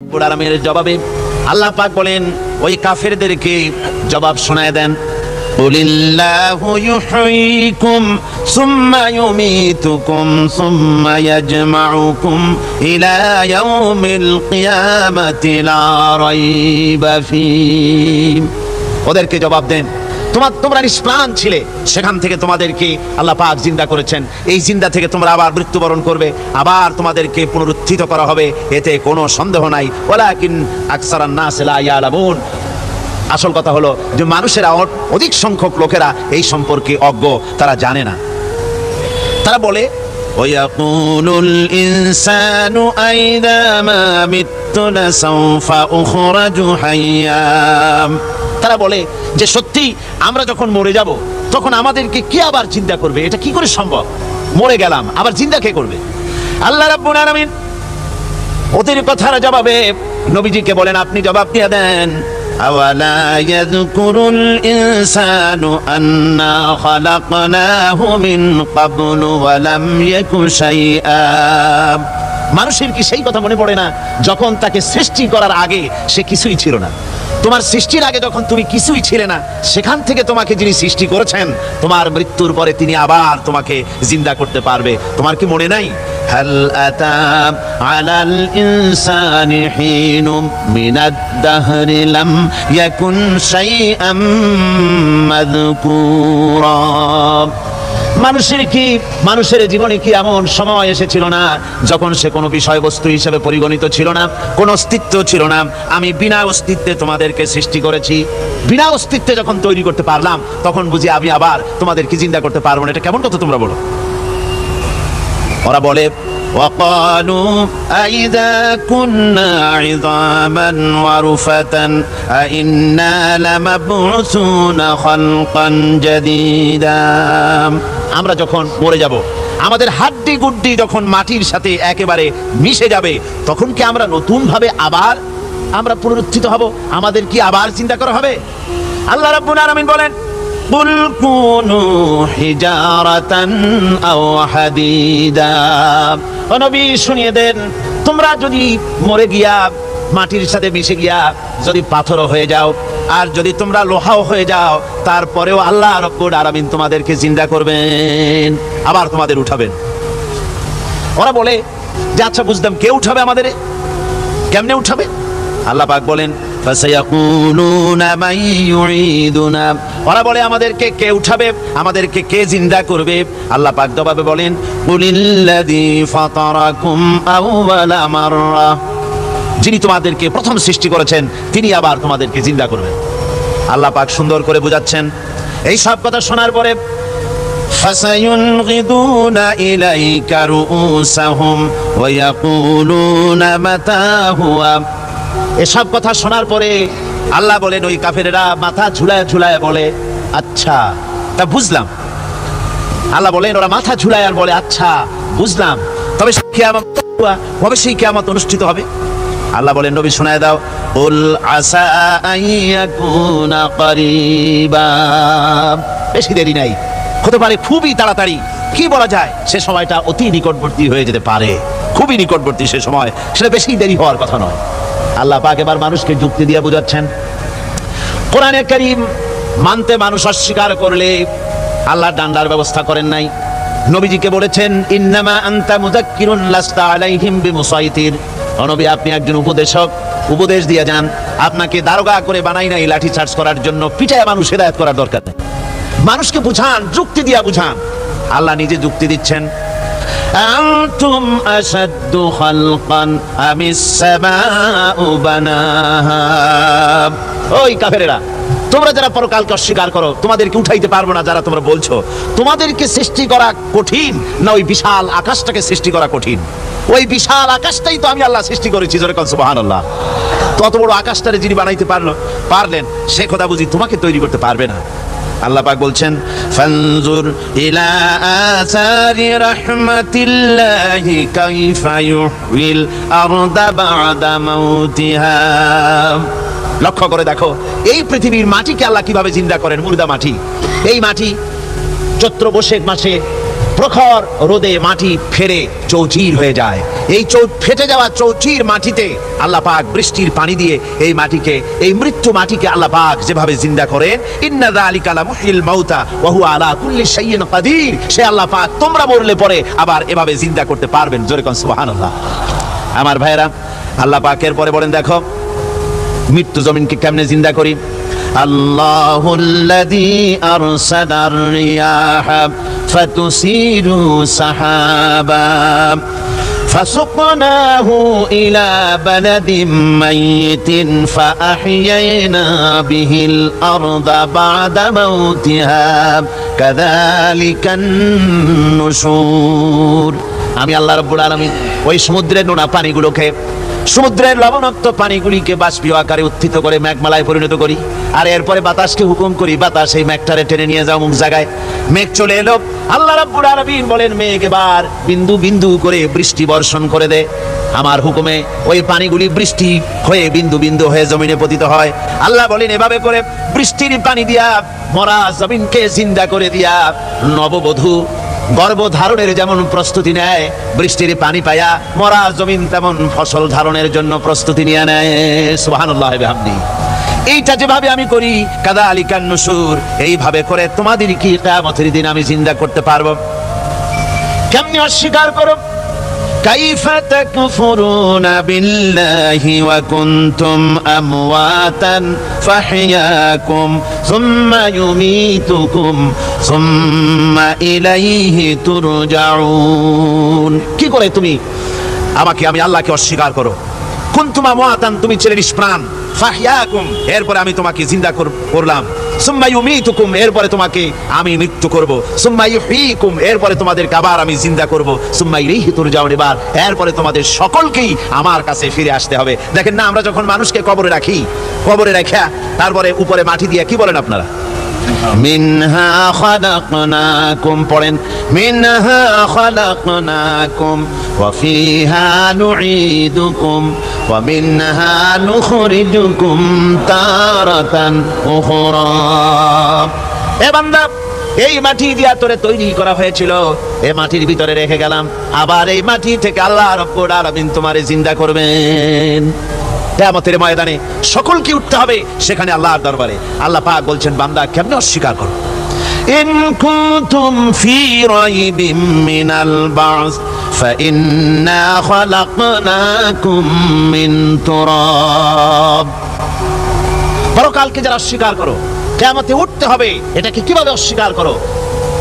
রব্বুল আলামিনের জবাবে আল্লাহ পাক বলেন ওই কাফেরদেরকে জবাব শোনায় দেন, কুলিল্লাহু ইউহয়িকুম সুম্মা ইউমীতুকুম সুম্মা ইয়াজমাউকুম ইলা ইয়াউমিল কিয়ামাতি লা রাইবা ফীহি। ওদেরকে জবাব দেন, তোমরা নিষ্প্রাণ ছিলে, সেখান থেকে তোমাদেরকে আল্লাহ পাক জিন্দা করেছেন, এই জিন্দা থেকে তোমরা আবার মৃত্যুবরণ করবে, আবার তোমাদেরকে পুনরুত্থিত করা হবে, এতে কোনো সন্দেহ নাই। ওয়ালাকিন আকসারান নাস লা ইয়ালামুন। আসল কথা হলো যে মানুষেরা, অধিক সংখ্যক লোকেরা এই সম্পর্কে অজ্ঞ, তারা জানে না। তারা বলে ওয়ায়াকুলুল ইনসানু আইযা মা মিততু লাসাউফা উখরাজু হাইয়্যা। তারা বলে যে সত্যি আমরা যখন মরে যাব তখন আমাদেরকে কে আবার চিন্তা করবে? এটা কি করে সম্ভব? মরে গেলাম, আবার চিন্তা কে করবে? আল্লাহ রাব্বুল আলামিন ওদের কথার জবাবে নবীজিকে বলেন, আপনি জবাব দিয়ে দেন, আওয়ালা ইয়াযকুরুল ইনসানু আন্না খালাকনাহু মিন ক্বাবলু ওয়া লাম ইয়াকু শাইআ। মানুষের কি সেই কথা মনে পড়ে না যখন তাকে সৃষ্টি করার আগে সে কিছুই ছিল না? তোমার সৃষ্টির আগে যখন তুমি কিছুই ছিলে না, সেখান থেকে তোমাকে যিনি সৃষ্টি করেছেন, তোমার মৃত্যুর পরে তিনি আবার তোমাকে জিন্দা করতে পারবে। তোমার কি মনে নাই? হাল আতা আলাল ইনসানি হিনুম মিনাদ দাহরি লাম ইয়াকুন শাইআম মাযকুরা। মানুষের জীবনে কি এমন সময় এসেছিল না যখন সে কোনো বিষয়বস্তু হিসেবে পরিগণিত ছিল না, কোনো অস্তিত্ব ছিল না? আমি বিনা অস্তিত্বে তোমাদেরকে সৃষ্টি করেছি, বিনা অস্তিত্বে যখন তৈরি করতে পারলাম তখন বুঝি আমি আবার তোমাদেরকে জিন্দা করতে পারবো না? এটা কেমন কথা তোমরা বলো? ওরা বলে ওয়াকালু আইযা কুন্না ইযামান ওয়া রুফাতান আইন্না লামাবউসুনা খালকান জাদীদা। আমরা যখন মরে যাব, আমাদের হাড্ডি গুড্ডি যখন মাটির সাথে একেবারে মিশে যাবে, তখন কি আমরা নতুন ভাবে আবার আমরা পুনরুত্থিত হব? আমাদের কি আবার চিন্তা করা হবে? আল্লাহ রাব্বুল আলামিন বলেন, কুল কুনু হিজারাতান আও হাদিদা। ও নবী শুনিয়ে দেন, তোমরা যদি মরে গিয়া মাটির সাথে মিশে গিয়া যদি পাথর হয়ে যাও, আর যদি তোমরা লোহাও হয়ে যাও, তারপরেও আল্লাহ রাব্বুল আলামিন তোমাদেরকে জিন্দা করবেন, আবার তোমাদের উঠাবেন। ওরা বলে যে আচ্ছা বুঝলাম, কে উঠাবে আমাদের? কেমনে উঠাবে? আল্লাহ পাক বলেন, ফাসায়াকুলুনা মান ইউঈদুনা। ওরা বলে আমাদেরকে কে উঠাবে, আমাদেরকে কে জিন্দা করবে? আল্লাহ পাক জবাবে বলেন, কুলিল্লাযী ফাতারাকুম আউওয়ালা মাররা। যিনি তোমাদেরকে প্রথম সৃষ্টি করেছেন তিনি আবার তোমাদেরকে জিন্দা করবেন। আল্লাহ পাক সুন্দর করে বোঝাচ্ছেন। এই সব কথা শোনার পরে ফাসায়ুনগিদুনা ইলাইকা রুউসাহুম ওয়া ইয়াকুলুনা মাতা হুয়া। এসব কথা শোনার পরে আল্লাহ বলেন, ওই কাফেরেরা মাথা ঝুলায় ঝুলায় বলে, আচ্ছা তা বুঝলাম। আল্লাহ বলেন, ওরা মাথা ঝুলায় আর বলে, আচ্ছা বুঝলাম, তবে কবে সেই কিয়ামত অনুষ্ঠিত হবে? আল্লাহ বলেন, নবী শোনায় দাও, কুল আসা আইয়াকুনা করিবা। বেশি দেরি নাই, হতে পারে খুবই তাড়াতাড়ি। কি বলা যায়, সে সময়টা অতি নিকটবর্তী হয়ে যেতে পারে, খুবই নিকটবর্তী সে সময়, সেটা বেশি দেরি হওয়ার কথা নয়। আল্লাহ পাক এবার মানুষকে যুক্তি দিয়ে বোঝাচ্ছেন। কোরআনে কারীম মানতে মানুষ অস্বীকার করলে আল্লাহ ডান্ডার ব্যবস্থা করেন নাই। নবীজিকে বলেছেন, ইন্নামা আনতা মুযাক্কিরুন লাস্তা আলাইহিম বিমুসাইতির। নবী, আপনি একজন উপদেশক, উপদেশ দিয়ে যান। আপনাকে দারোগা করে বানাই নাই লাঠি চার্জ করার জন্য, পিটায় মানুষ হেদায়েত করার দরকার নেই। মানুষকে বুঝান, যুক্তি দিয়া বুঝান। আল্লাহ নিজে যুক্তি দিচ্ছেন, আনতুম আশাদ্দু খালকান আমিস সামাউ বানাহা। ওই কাফেরেরা, তোমরা যারা পরকালকে অস্বীকার করো, তোমাদেরকে উঠাইতে পারবো না যারা তোমরা বলছো, তোমাদেরকে সৃষ্টি করা কঠিন না ওই বিশাল আকাশটাকে সৃষ্টি করা কঠিন? ওই বিশাল আকাশটাই তো আমি আল্লাহ সৃষ্টি করেছি। জোরে বলেন সুবহানাল্লাহ। তত বড় আকাশটারে যিনি বানাইতে পারলেন, সে কথা বুঝি তোমাকে তৈরি করতে পারবে না? আল্লাহ পাক বলছেন, ফানজুর ইলা আসারি রাহমাতিল্লাহি কাইফা ইউহয়িল আরদা বা'দা মাউতিহা। লক্ষ্য করে দেখো, এই পৃথিবীর মাটিকে আল্লাহ কিভাবে জিন্দা করেন, মুর্দা মাটি। এই মাটি চৈত্র বৈশাখ মাসে প্রখর রোদে মাটি ফেরে চৌচির হয়ে যায়। এই ফেটে যাওয়া চৌচির মাটিতে আল্লাহ পাক বৃষ্টির পানি দিয়ে এই মাটিকে, এই মৃত্যু মাটিকে আল্লাহ পাক যেভাবে জিন্দা করেন, ইন্না যালিকা লামুহয়িল মাউতা ওয়া হুয়া আলা কুল্লি শাইইন কাদির, সে আল্লাহ পাক তোমরা মরলে পরে আবার এভাবে জিন্দা করতে পারবেন। জোরে কোন সুবহানাল্লাহ। আমার ভাইরা, আল্লাহ পাকের পরে বলেন, দেখো মৃত্যু জমিনকে কেমনে জিন্দা করি। আল্লাহুল্লাযী আরসালার রিয়াহা ফাতুসিরু সাহাবা فسقناه إلى بلد ميت فأحيينا به الأرض بعد موتها كذلك النشور। আমি আল্লাহ রাব্বুল আলামিন ওই সমুদ্রের নোনা পানিগুলোকে, সমুদ্রের লবণাক্ত পানিগুলিকে বাষ্পীয় আকারে উত্থিত করে মেঘমালায় পরিণত করি, আর এরপরে বাতাসকে হুকুম করি, বাতাস এই মেঘটারে টেনে নিয়ে যাও মুখ জায়গায়। মেঘ চলে এলো, আল্লাহ রাব্বুল আলামিন বলেন মেঘ এবার বিন্দু বিন্দু করে বৃষ্টি বর্ষণ করে দে। আমার হুকুমে ওই পানিগুলি বৃষ্টি হয়ে বিন্দু বিন্দু হয়ে জমিনে পতিত হয়। আল্লাহ বলেন এভাবে করে বৃষ্টির পানি দিয়া মরা জমিনকে জিন্দা করে দিয়া নববধূ গর্ভধারণের যেমন প্রস্তুতি নেয়, বৃষ্টির পানি পায়া মরা জমিন তেমন ফসল ধারণের জন্য প্রস্তুতি নিয়ে নেয়। সুবহানাল্লাহ ওয়া বিহামদিহি। এইটা যেভাবে আমি করি, কাযালিকান নুশুর, এইভাবে করে তোমাদের কি কিয়ামতের দিন আমি জিন্দা করতে পারবো? কেমনে অস্বীকার করো? কাইফা তাকফুরুনা বিল্লাহি ওয়া কুনতুম আমওয়াতান ফাহইয়াকুম সুম্মা ইউমীতুকুম সুম্মা ইলাইহি তুরজাউন। কি করে তুমি আমাকে, আমি আল্লাহকে অস্বীকার করো? কুনতুম আমওয়াতান, তুমি ছিলে নিষ্প্রাণ, ফাহইয়াকুম, এরপরে আমি তোমাকে জিন্দা করলাম, সুম্মা ইউমীতুকুম, এরপরে তোমাকে আমি মৃত্যু করব, সুম্মা ইউহয়িকুম, এরপরে তোমাদেরকে আবার আমি জিন্দা করব, সুম্মা ইলাইহি তুরজাউন, এরপরে তোমাদের সকলকেই আমার কাছে ফিরে আসতে হবে। দেখেন না, আমরা যখন মানুষকে কবরে রাখি, কবরে রাখা তারপরে উপরে মাটি দিয়ে কি বলেন আপনারা? মিনহা খালাকনাকুম, পড়েন মিনহা খালাকনাকুম ওয়া ফিহা নুঈদুকুম ওয়া মিনহা নুখরিজুকুম তারাতান উখরা। এ বান্দা, এই মাটি দিয়া তোরে তৈরি করা হয়েছিল, এই মাটির ভিতরে রেখে গেলাম, আবার এই মাটি থেকে আল্লাহ রাব্বুল আলামিন তোমারে জিন্দা করবেন। কিয়ামতের ময়দানে সকলকে উঠতে হবে সেখানে আল্লাহর দরবারে। আল্লাহ পাক বলছেন, বান্দা কেমনে অস্বীকার করো? ইন কুনতুম ফি রাইবিম মিনাল বা'স ফাইন্না খালাকনাকুম মিন তুরাব। পরকালকে যারা অস্বীকার করো, কিয়ামতে উঠতে হবে, এটাকে কিভাবে অস্বীকার করো?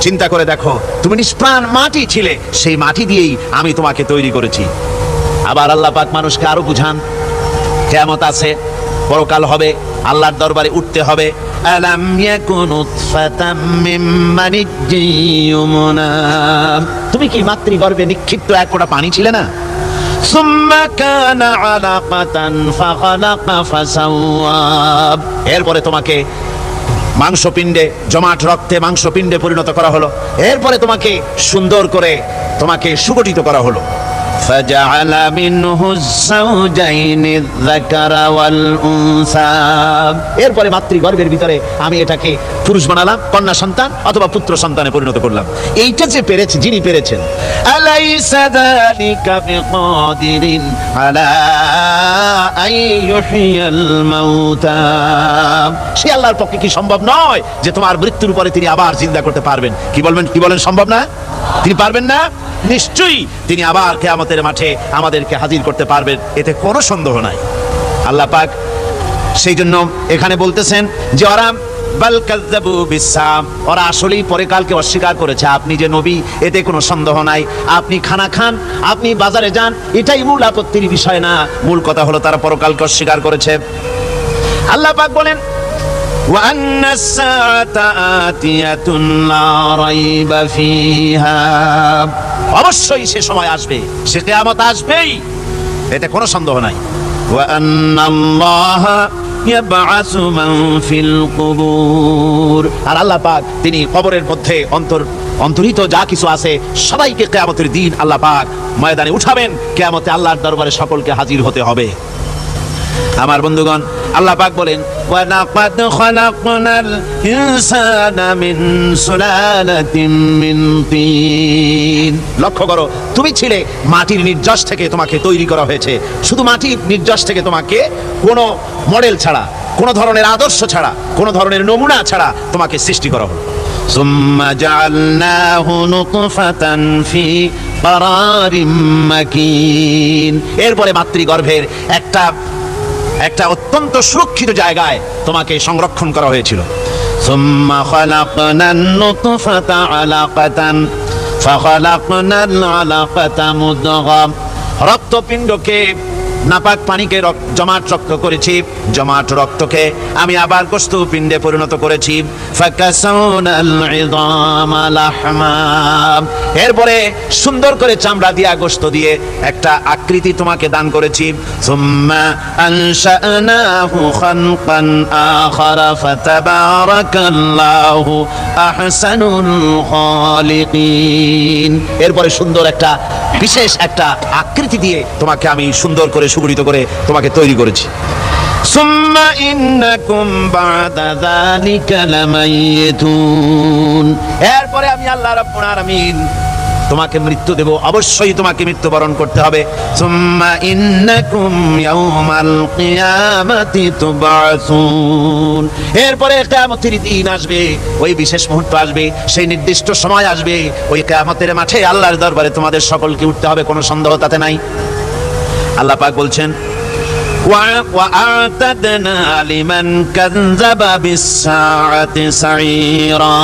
চিন্তা করে দেখো, তুমি নিষ্প্রাণ মাটি ছিলে, সেই মাটি দিয়েই আমি তোমাকে তৈরি করেছি। আবার আল্লাহ পাক মানুষকে আরো বুঝান, কিয়ামত আছে, পরকাল হবে, আল্লাহর দরবারে উঠতে হবে। আলাম ইয়াকুন উতফাতাম মিন মানিজ্জিয়ুমনা, তুমি কি মাতৃগর্ভে নিক্ষিপ্ত এক ফোঁটা পানি ছিলে না? সুম্মা কানা আলাকাতান ফাখালাকা ফাসাওয়া, এরপরে তোমাকে মাংসপিণ্ডে, জমাট রক্তে মাংসপিণ্ডে পরিণত করা হলো, এরপরে তোমাকে সুন্দর করে তোমাকে সুগঠিত করা হলো। فجعل منه الزوجين الذكر والأنثى, এরপরে মাতৃগর্ভের ভিতরে আমি এটাকে পুরুষ বানালাম, কন্যা সন্তান অথবা পুত্র সন্তানে পরিণত করলাম। এইটা যে পেরেছে, যিনি পেরেছেন, আলাইসা যালিকা বিকাদিরিন আলা আন ইউহইয়াল মাউতা, সে আল্লাহর পক্ষে কি সম্ভব নয় যে তোমার মৃত্যুর পরে তিনি আবার জিন্দা করতে পারবেন? কি বলবেন, কি বলেন, সম্ভব না? তিনি পারবেন না? নিশ্চয়ই তিনি আবার কিয়ামতের মাঠে আমাদেরকে হাজির করতে পারবেন, এতে কোনো সন্দেহ নাই। আল্লাহ পাক সেই জন্য এখানে বলতেছেন যে ওরা বাল কাযযাবু বিসাম, ওরা আসলেই পরকালকে অস্বীকার করেছে। আপনি যে নবী, এতে কোনো সন্দেহ নাই। আপনি খানা খান, আপনি বাজারে যান, এটাই মূল আপত্তির বিষয় না। মূল কথা হলো তারা পরকালকে অস্বীকার করেছে। আল্লাহ পাক বলেন, وأن الساعة آتية لا ريب فيها, অবশ্যই সে সময় আসবে, সে কিয়ামত আসবেই, এতে কোনো সন্দেহ নাই। وأن الله يبعث من في القبور, আর আল্লাহ পাক তিনি কবরের মধ্যে অন্তর্হিত যা কিছু আছে সবাইকে কিয়ামতের দিন আল্লাহ পাক ময়দানে উঠাবেন। কিয়ামতে আল্লাহর দরবারে সকলকে হাজির হতে হবে। আমার বন্ধুগণ, আল্লাহ পাক বলেন ওয়ালাকাদ খালাকনাল ইনসানা মিন সুলালাতিন মিন তিন। লক্ষ্য করো, তুমি ছিলে মাটির নির্যাস থেকে তোমাকে তৈরি করা হয়েছে। শুধু মাটির নির্যাস থেকে তোমাকে কোনো মডেল ছাড়া, কোনো ধরনের আদর্শ ছাড়া, কোনো ধরনের নমুনা ছাড়া তোমাকে সৃষ্টি করা হলো। সুম্মা জাআলনাহু নুতফাতান ফি কারারিম মাকিন। এরপরে মাতৃগর্ভের একটা অত্যন্ত সুরক্ষিত জায়গায় তোমাকে সংরক্ষণ করা হয়েছিল। সুম্মা খালাকনান নুতফাতা আলাকাতান ফাখালাকনাল আলাকাতা মুদগা। রক্তপিণ্ডকে, নাপাক পানিকে জমাট রক্ত করেছি, জমাট রক্তকে আমি আবার গোশতপিণ্ডে পরিণত করেছি। ফাকাসাউনাল ইযামা লাহমা। এরপরে সুন্দর করে চামড়া দিয়া, গোশত দিয়ে একটা আকৃতি তোমাকে দান করেছি। সুম্মা আনশানাহু খালকান আখারা ফাতাবারাকাল্লাহু আহসানুল খালিকিন। এরপরে সুন্দর একটা বিশেষ একটা আকৃতি দিয়ে তোমাকে আমি সুন্দর করে সুগঠিত করে তোমাকে তৈরি করেছি। সুম্মা ইন্নাকুম বা'দা যালিকা লামাইয়িতুন। এরপরে আমি আল্লাহ রাব্বুল আলামিন তোমাকে মৃত্যু দেব, অবশ্যই তোমাকে মৃত্যুবরণ করতে হবে। সুম্মা ইন্নাকুম ইয়াউমাল কিয়ামাতি তুবআসুন। এরপরে কিয়ামতের দিন আসবে, ওই বিশেষ মুহূর্ত আসবে, সেই নির্দিষ্ট সময় আসবে, ওই কিয়ামতের মাঠে আল্লাহর দরবারে তোমাদের সকলকে উঠতে হবে, কোনো সন্দেহ তাতে নাই। আল্লাহ পাক বলছেন وَأَعْتَدْنَا لِمَنْ كَذَّبَ بِالسَّاعَةِ سَعِيرًا।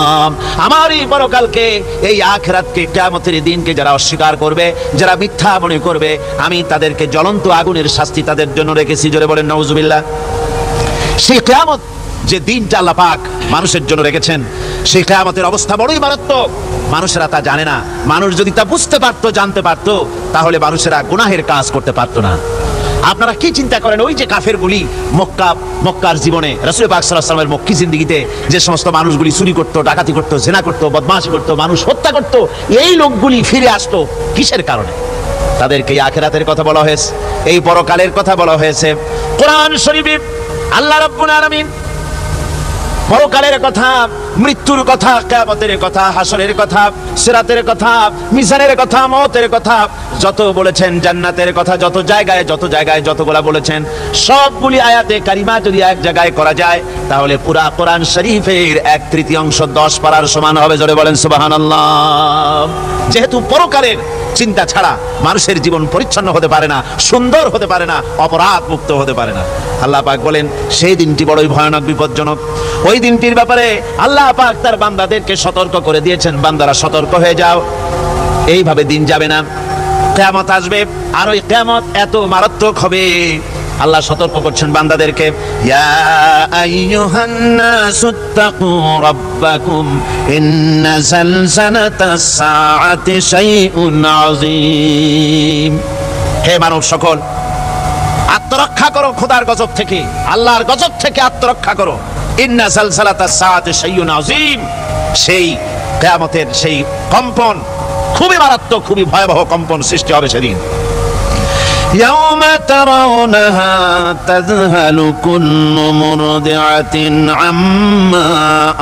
আমার এই পরকালকে, এই আখিরাতকে, কিয়ামতের দিনকে যারা অস্বীকার করবে, যারা মিথ্যা মনে করবে, আমি তাদেরকে জ্বলন্ত আগুনের শাস্তি তাদের জন্য রেখেছি। জোরে বলেন নাউজুবিল্লাহ। সেই কিয়ামত যে দিনটা আল্লাহ পাক মানুষের জন্য রেখেছেন, সেই কিয়ামতের অবস্থা বড়ই মারাত্মক। মানুষেরা তা জানে না। মানুষ যদি তা বুঝতে পারতো, জানতে পারতো, তাহলে মানুষেরা গুনাহের কাজ করতে পারতো না। আপনারা কি চিন্তা করেন, ওই যে কাফেরগুলি মক্কার জীবনে, রাসূল পাক সাল্লাল্লাহু আলাইহি ওয়াসাল্লামের মক্কি জিন্দেগিতে যে সমস্ত মানুষগুলি চুরি করতো, ডাকাতি করতো, জিনা করতো, বদমাশি করতো, মানুষ হত্যা করতো, এই লোকগুলি ফিরে আসতো কিসের কারণে? তাদেরকে এই আখিরাতের কথা বলা হয়েছে, এই পরকালের কথা বলা হয়েছে। কোরআন শরীফে আল্লাহ রাব্বুল আলামিন পরকালের কথা, মৃত্যুর কথা, কিয়ামতের কথা, হাসরের কথা, সিরাতের কথা, মিজানের কথা, মওতের কথা যত বলেছেন, জান্নাতের কথা যত জায়গায় যতগুলা বলেছেন, সবগুলি আয়াতে কারিমা যদি এক জায়গায় করা যায়, তাহলে পুরা কোরআন শরীফের 1/3 10 পারার সমান হবে। জোরে বলেন সুবহানাল্লাহ। যেহেতু পরকালের চিন্তা ছাড়া মানুষের জীবন পরিচ্ছন্ন হতে পারে না, সুন্দর হতে পারে না, অপরাধ মুক্ত হতে পারে না। আল্লাহ পাক বলেন সেই দিনটি বড়ই ভয়ানক, বিপজ্জনক। ওই দিনটির ব্যাপারে আল্লাহ পাক তার বান্দাদেরকে সতর্ক করে দিয়েছেন, বান্দারা সতর্ক হয়ে যাও, এইভাবে দিন যাবে না, কিয়ামত আসবে। আর ওই কিয়ামত এত মারাত্মক হবে, আল্লাহ সতর্ক করছেন বান্দাদেরকে, ইয়া আইয়ুহান নাসুত্তাকু রাব্বাকুম ইন্না যালজালাতাস সাআতি শাইউন আযীম। হে মানব সকল, আত্মরক্ষা করো খোদার গজব থেকে, আল্লাহর গজব থেকে আত্মরক্ষা করো। ইন্না যালজালাতাস সাআতি শাইউন আযীম। সেই কিয়ামতের সেই কম্পন খুবই মারাত্মক, খুবই ভয়াবহ কম্পন সৃষ্টি হবে সেদিন। ইয়াউমা তারাউনাহা তাযহালু কুল্লু মুরদিআতিন আম্মা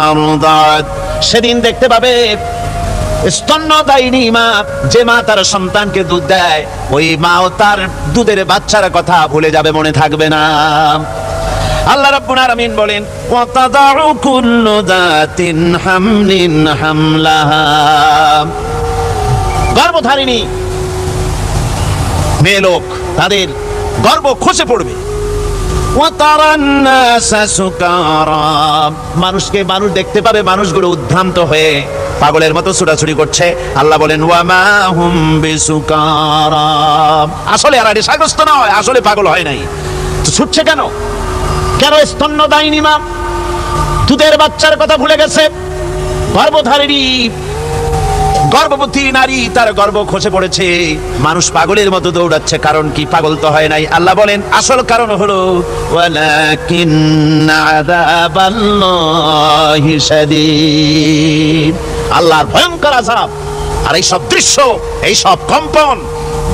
আরদাত। সেদিন দেখতে পাবে স্তন্যদায়িনী মা, যে মা তার সন্তানকে দুধ দেয়, ওই মাও তার দুধের বাচ্চার কথা ভুলে যাবে, মনে থাকবে না। আল্লাহ রাব্বুল আলামিন বলেন ওয়া তাদাউ কুল্লু যাতিন হামলিন হামলাহা। গর্ভধারিণী মেয়ে লোক, তাদের গর্ভ খসে পড়বে। ওয়া তারান নাসা সুকারা। মানুষ দেখতে পাবে, মানুষগুলো উদ্ভ্রান্ত হয়ে পাগলের মতো ছোটাছুটি করছে। আল্লাহ বলেন ওয়া মা হুম বিসুকারা। আসলে আর নেশাগ্রস্ত নয়, আসলে পাগল হয় নাই। তো ছুটছে কেন? কেন স্তন্যদায়িনী মা দুধের বাচ্চার কথা ভুলে গেছে? গর্ভধারিণী গর্ভবতী নারী, তার গর্ভ খসে পড়েছে, মানুষ পাগলের মতো দৌড়াচ্ছে। কারণ কি? পাগল তো হয় নাই। আল্লাহ বলেন আসল কারণ হলো ওয়ালাকিন্না আযাবাল্লাহি শাদীদ। আল্লাহর ভয়ঙ্কর আযাব। আর এই সব দৃশ্য, এই সব কম্পন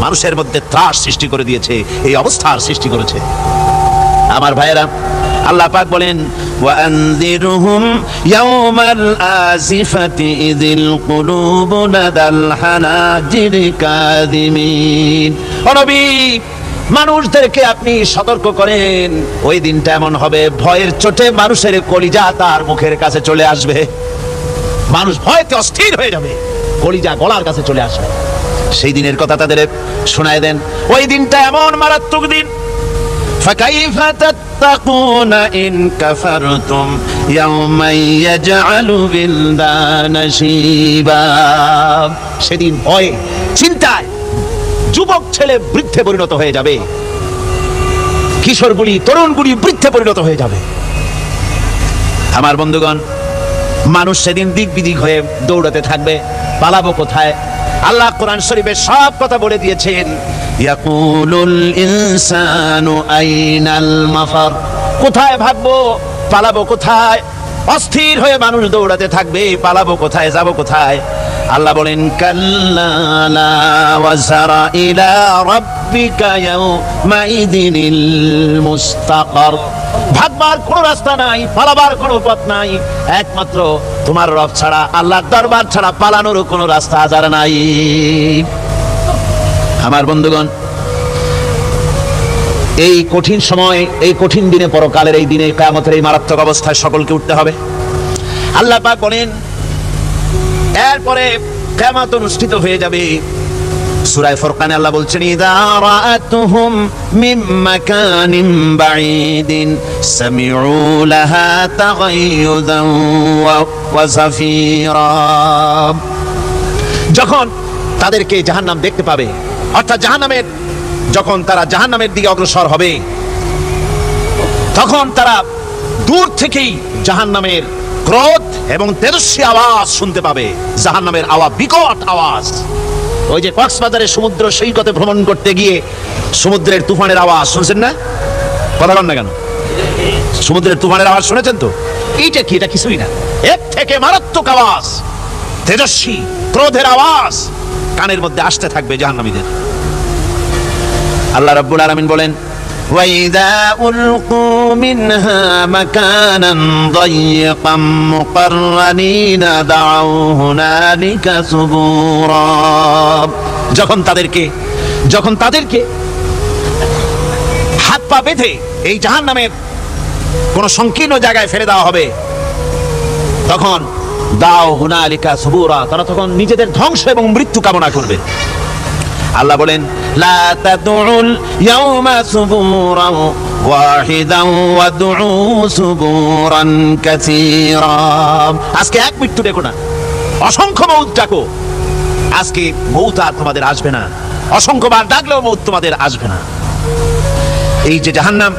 মানুষের মধ্যে ত্রাস সৃষ্টি করে দিয়েছে, এই অবস্থার সৃষ্টি করেছে। আমার ভাইয়েরা, আল্লাহ পাক বলেন وأنذرهم يوم الآزفة إذ القلوب لدى الحناجر كاظمين। ও নবী, মানুষদেরকে আপনি সতর্ক করেন, ওই দিনটা এমন হবে ভয়ের চোটে মানুষের কলিজা তার মুখের কাছে চলে আসবে। মানুষ ভয়তে অস্থির হয়ে যাবে, কলিজা গলার কাছে চলে আসবে। সেই দিনের কথা তাদের শোনায় দেন। ওই দিনটা এমন মারাত্মক দিন। فكيف تتقون إن كفرتم يوما يجعل الولدان شيبا। সেদিন ভয়ে চিন্তায় যুবক ছেলে বৃদ্ধে পরিণত হয়ে যাবে, কিশোরগুলি তরুণগুলি বৃদ্ধে পরিণত হয়ে যাবে। আমার বন্ধুগণ, মানুষ সেদিন দিক বিদিক হয়ে দৌড়াতে থাকবে, পালাবো কোথায়? আল্লাহ কোরআন শরীফে সব কথা বলে দিয়েছেন। ইয়াকুলুল ইনসানু আইনাল মাফার, কোথায় ভাগবো, পালাবো কোথায়? অস্থির হয়ে মানুষ দৌড়াতে থাকবে, পালাবো কোথায়, যাব কোথায়? আল্লাহ বলেন কাল্লা লা ওয়াজারা ইলা রাব্বিকা ইয়াউমাইদিনিল মুস্তাকার। ভাগবার কোনো রাস্তা নাই, পালাবার কোনো পথ নাই, একমাত্র তোমার রব ছাড়া, আল্লাহর দরবার ছাড়া পালানোর কোনো রাস্তা আজার নাই। আমার বন্ধুগণ, এই কঠিন সময়, এই কঠিন দিনে, পরকালের এই দিনে, কিয়ামতের এই মারাত্মক অবস্থায় সকলকে উঠতে হবে। আল্লাহ পাক বলেন এরপরে কিয়ামত অনুষ্ঠিত হয়ে যাবে। সূরা ফুরকানে আল্লাহ বলছেন ইযা রাআতুহুম মিন মাকানিন বাঈদিন সামিউ লাহা তাগায়ুযান ওয়া যাফীরা। যখন তাদেরকে জাহান্নাম দেখতে পাবে, অর্থাৎ জাহান্নামের, যখন তারা জাহান্নামের দিকে অগ্রসর হবে, তখন তারা দূর থেকেই জাহান্নামের ক্রোধ এবং তেজস্বী আওয়াজ শুনতে পাবে। জাহান্নামের আওয়াজ, বিকট আওয়াজ। ওই যে কক্সবাজারে সমুদ্র সৈকতে ভ্রমণ করতে গিয়ে সমুদ্রের তুফানের আওয়াজ শুনছেন না? কথা বলেন না কেন? সমুদ্রের তুফানের আওয়াজ শুনেছেন তো? এইটা কি? এটা কিছুই না, এর থেকে মারাত্মক আওয়াজ, তেজস্বী ক্রোধের আওয়াজ কানের মধ্যে আসতে থাকবে জাহান্নামীদের। আল্লাহ রাব্বুল আলামিন বলেন وَإِذَا أُلْقُوا مِنْهَا مَكَانًا ضَيِّقًا مُقَرَّنِينَ دَعَوْا هُنَالِكَ ثُبُورًا। যখন তাদেরকে হাত পা বেঁধে এই জাহান্নামের কোন সংকীর্ণ জায়গায় ফেলে দেওয়া হবে, তখন দাও হুনালিকা সুবুরা, তারা তখন নিজেদের ধ্বংস এবং মৃত্যু কামনা করবে। আল্লাহ বলেন লা তাদউল ইয়াউমা সুবুরান ওয়াহিদান ওয়াদউ সুবুরান কাসীরা। আজকে এক মৃত্যু ডেকো না, অসংখ্য মউত ডাকো। আজকে মউত আর তোমাদের আসবে না, অসংখ্যবার ডাকলেও মউত তোমাদের আসবে না। এই যে জাহান্নাম,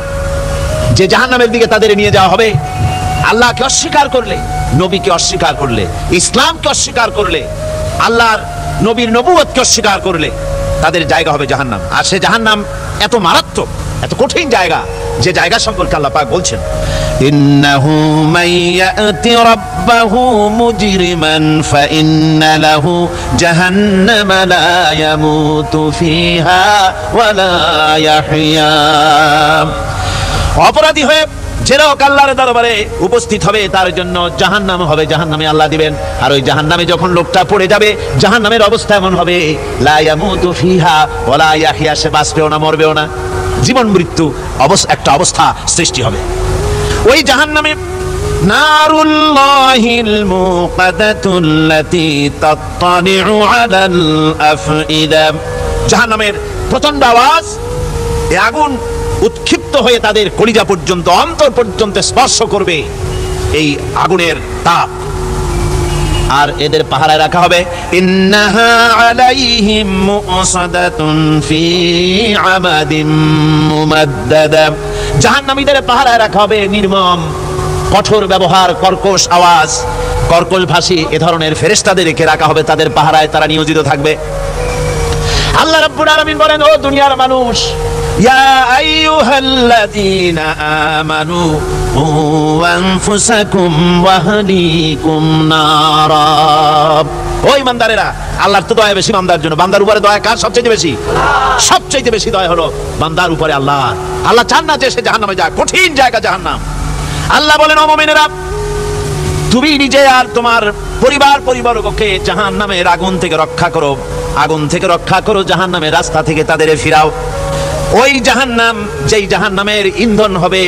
যে জাহান্নামের দিকে তাদের নিয়ে যাওয়া হবে, আল্লাহকে অস্বীকার করলে, নবীকে অস্বীকার করলে, ইসলামকে অস্বীকার করলে, আল্লাহর নবীর নবুয়তকে অস্বীকার করলে তাদের জায়গা হবে জাহান্নাম। আর সে জাহান্নাম এত মারাত্মক, এত কঠিন জায়গা, যে জায়গা সম্পর্কে আল্লাহ পাক বলছেন ইন্নাহু মাইয়াতি রাব্বাহু মুজরিমান ফাইন্না লাহু জাহান্নামা লা ইয়ামুতু ফিহা ওয়া লা ইয়াহইয়া। অপরাধী হয়ে যে লোক আল্লাহর দরবারে উপস্থিত হবে, তার জন্য জাহান্নাম হবে, জাহান্নামে আল্লাহ দিবেন। আর ওই জাহান্নামে যখন লোকটা পড়ে যাবে, জাহান্নামের অবস্থা এমন হবে লা ইয়ামুতু ফিহা ওয়া লা ইয়াহইয়া, সে বাঁচবেও না, মরবেও না, জীবন মৃত্যু একটা অবস্থা সৃষ্টি হবে। ওই জাহান্নামে নারুল্লাহিল মুকাদাতুল্লাতী তাত্তালিউ আলাল আফইদা, জাহান্নামের প্রচন্ড আওয়াজ, এই আগুন উৎক্ষিপ্ত হয়ে তাদের কলিজা পর্যন্ত, অন্তর পর্যন্ত স্পর্শ করবে এই আগুনের তাপ। আর এদের পাহারায় রাখা হবে ইন্নাহা আলাইহিম মুসাদাতুন ফি আমাদিম মুমাদ্দাদা, জাহান্নামীদের পাহারায় রাখা হবে নির্মম, কঠোর ব্যবহার, কর্কশ আওয়াজ, কর্কশ ভাষী এ ধরনের ফেরেশতাদেরকে রাখা হবে তাদের পাহারায়, তারা নিয়োজিত থাকবে। আল্লাহ রাব্বুল আলামিন বলেন ও দুনিয়ার মানুষ, ইয়া আইয়ুহাল্লাযীনা আমানু কু আনফুসাকুম ওয়া আহলিকুম নারা। ও ইমানদারেরা, আল্লাহর তো দয়া বেশি বান্দার জন্য। বান্দার উপরে দয়া কার সবচেয়ে বেশি? সবচেয়ে বেশি দয়া হলো বান্দার উপরে আল্লাহ। আল্লাহ চান না যে সে জাহান্নামে যাক, কঠিন জায়গা জাহান্নাম। আল্লাহ বলেন, ও মুমিনেরা, তুমি নিজে আর তোমার পরিবারবর্গকে জাহান্নামের আগুন থেকে রক্ষা করো, আগুন থেকে রক্ষা করো, জাহান্নামের রাস্তা থেকে তাদের ফিরাও। ওই জাহান্নাম, যেই জাহান্নামের ইন্ধন হবে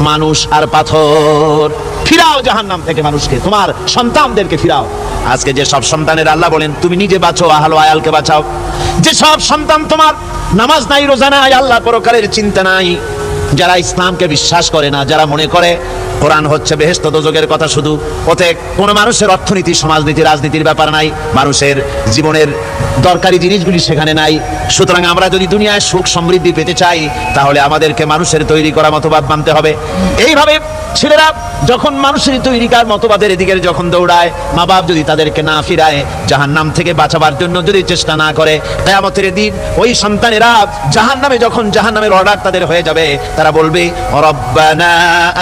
মানুষ আর পাথর। ফিরাও জাহান্নাম থেকে মানুষকে, তোমার সন্তানদেরকে ফিরাও। আজকে যে সব সন্তানের আল্লাহ বলেন তুমি নিজে বাঁচো, আহল আয়ালকে বাঁচাও। যে সব সন্তান তোমার নামাজ নাই, রোজা নাই, আল্লাহ পরকালের চিন্তা নাই, যারা ইসলামকে বিশ্বাস করে না, যারা মনে করে কোরআন হচ্ছে বেহেশত দোজখের কথা, শুধু ওতে কোনো মানুষের অর্থনীতি, সমাজনীতি, রাজনীতির ব্যাপার নাই, মানুষের জীবনের দরকারি জিনিসগুলি সেখানে নাই। সুতরাং আমরা যদি দুনিয়ায় সুখ সমৃদ্ধি পেতে চাই, তাহলে আমাদেরকে মানুষের তৈরি করা মতবাদ মানতে হবে। এইভাবে ছেলেরা যখন মানুষের তৈরিকার মতবাদের এদিকে যখন দৌড়ায়, মা বাপ যদি তাদেরকে না ফিরায়, জাহান্নাম থেকে বাঁচাবার জন্য যদি চেষ্টা না করে, কিয়ামতের দিন ওই সন্তানেরা জাহান্নামে, যখন জাহান্নামের অর্ডার তাদের হয়ে যাবে, তারা বলবে রব্বানা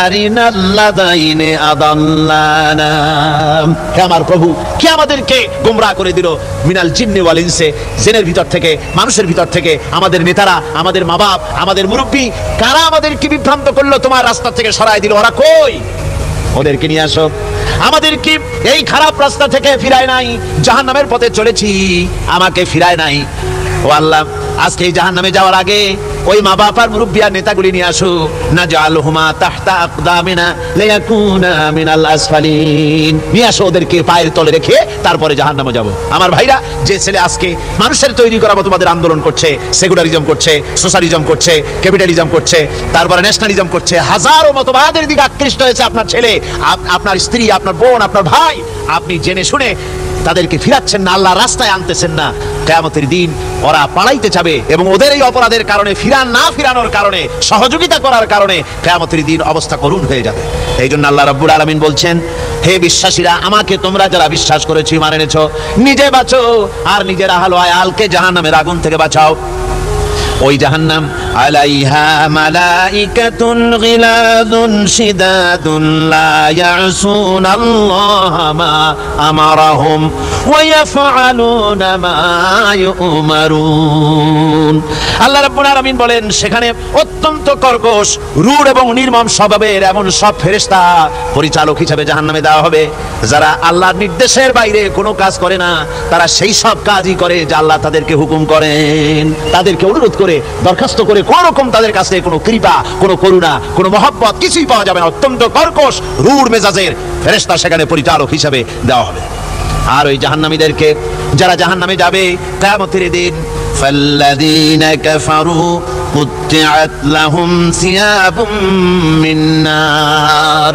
আরিনাল্লাযাইনি আদাল্লানা, হে আমার প্রভু, কে আমাদেরকে গোমরাহ করে দিল, মিনাল জিন্নি ওয়াল ইনসি, জিনের ভিতর থেকে, মানুষের ভিতর থেকে, আমাদের নেতারা, আমাদের মা বাপ, আমাদের মুরব্বী, কারা আমাদেরকে বিভ্রান্ত করলো, তোমার রাস্তা থেকে সরায় দিল, ওরা কই? ওদেরকে নিয়ে আসো। আমাদেরকে এই খারাপ রাস্তা থেকে ফিরায় নাই, জাহান্নামের পথে চলেছি, আমাকে ফিরায় নাই। ও আল্লাহ, আজকে এই জাহান্নামে যাওয়ার আগে ওই মা বাপ আর মুরব্বী আর নেতাগুলি নিয়ে আসো। নাজআলহুমা তাহতা আকদামিনা লিয়াকুনা মিনাল আসফালিন, নিয়ে আসো, ওদেরকে পায়ের তলে রেখে তারপরে জাহান্নামে যাব। আমার ভাইরা, যে ছেলে আজকে মানুষের তৈরি করা মতবাদের আন্দোলন করছে, সেকুলারিজম করছে, সোশ্যালিজম করছে, ক্যাপিটালিজম করছে, তারপরে ন্যাশনালিজম করছে, হাজারো মতবাদের দিকে আকৃষ্ট হয়েছে আপনার ছেলে, আপনার স্ত্রী, আপনার বোন, আপনার ভাই, আপনি জেনে শুনে তাদেরকে ফিরাচ্ছেন না, আল্লাহর রাস্তায় আনতেছেন না। কিয়ামতের দিন ওরা পালাইতে যাবে, এবং ওদের এই অপরাধের কারণে, ফিরানোর কারণে, সহযোগিতা করার কারণে কিয়ামতের দিন অবস্থা করুণ হয়ে যাবে। এই জন্য আল্লাহ রাব্বুল আলামিন বলছেন, হে বিশ্বাসীরা, আমাকে তোমরা যারা বিশ্বাস করেছো, ঈমান এনেছো, নিজে বাঁচো আর নিজের আহল আয়ালকে জাহান্নামের আগুন থেকে বাঁচাও। ওই জাহান্নাম আলাইহা মালাইকাতুন গিলাযুন শিদাদুন লা ইয়াসুনাল্লাহা মা আমারাহুম ওয়া ইয়াফআলুনা মা ইউমারুন। আল্লাহ রাব্বুল আলামিন বলেন, সেখানে অত্যন্ত কর্কশ, রূঢ় এবং নির্মম স্বভাবের এমন সব ফেরেশতা পরিচালক হিসেবে জাহান্নামে দেওয়া হবে, যারা আল্লাহর নির্দেশের বাইরে কোনো কাজ করে না। তারা সেই সব কাজই করে যা আল্লাহ তাদেরকে হুকুম করেন। তাদেরকে অনুরোধ করে, দরখাস্ত করে কোন রকম তাদের কাছে কোনো কৃপা, কোনো করুণা, কোনো মহব্বত কিছুই পাওয়া যাবে না। অত্যন্ত কর্কশ, রূঢ় মেজাজের ফেরেশতা সেখানে পরিচালক হিসেবে দেওয়া হবে। আর ওই জাহান্নামীদেরকে, যারা জাহান্নামে যাবে কিয়ামতের দিন, ফাল্লাযীনা কাফারু কুত্তিআত লাহুম সিয়াবুম মিন নার,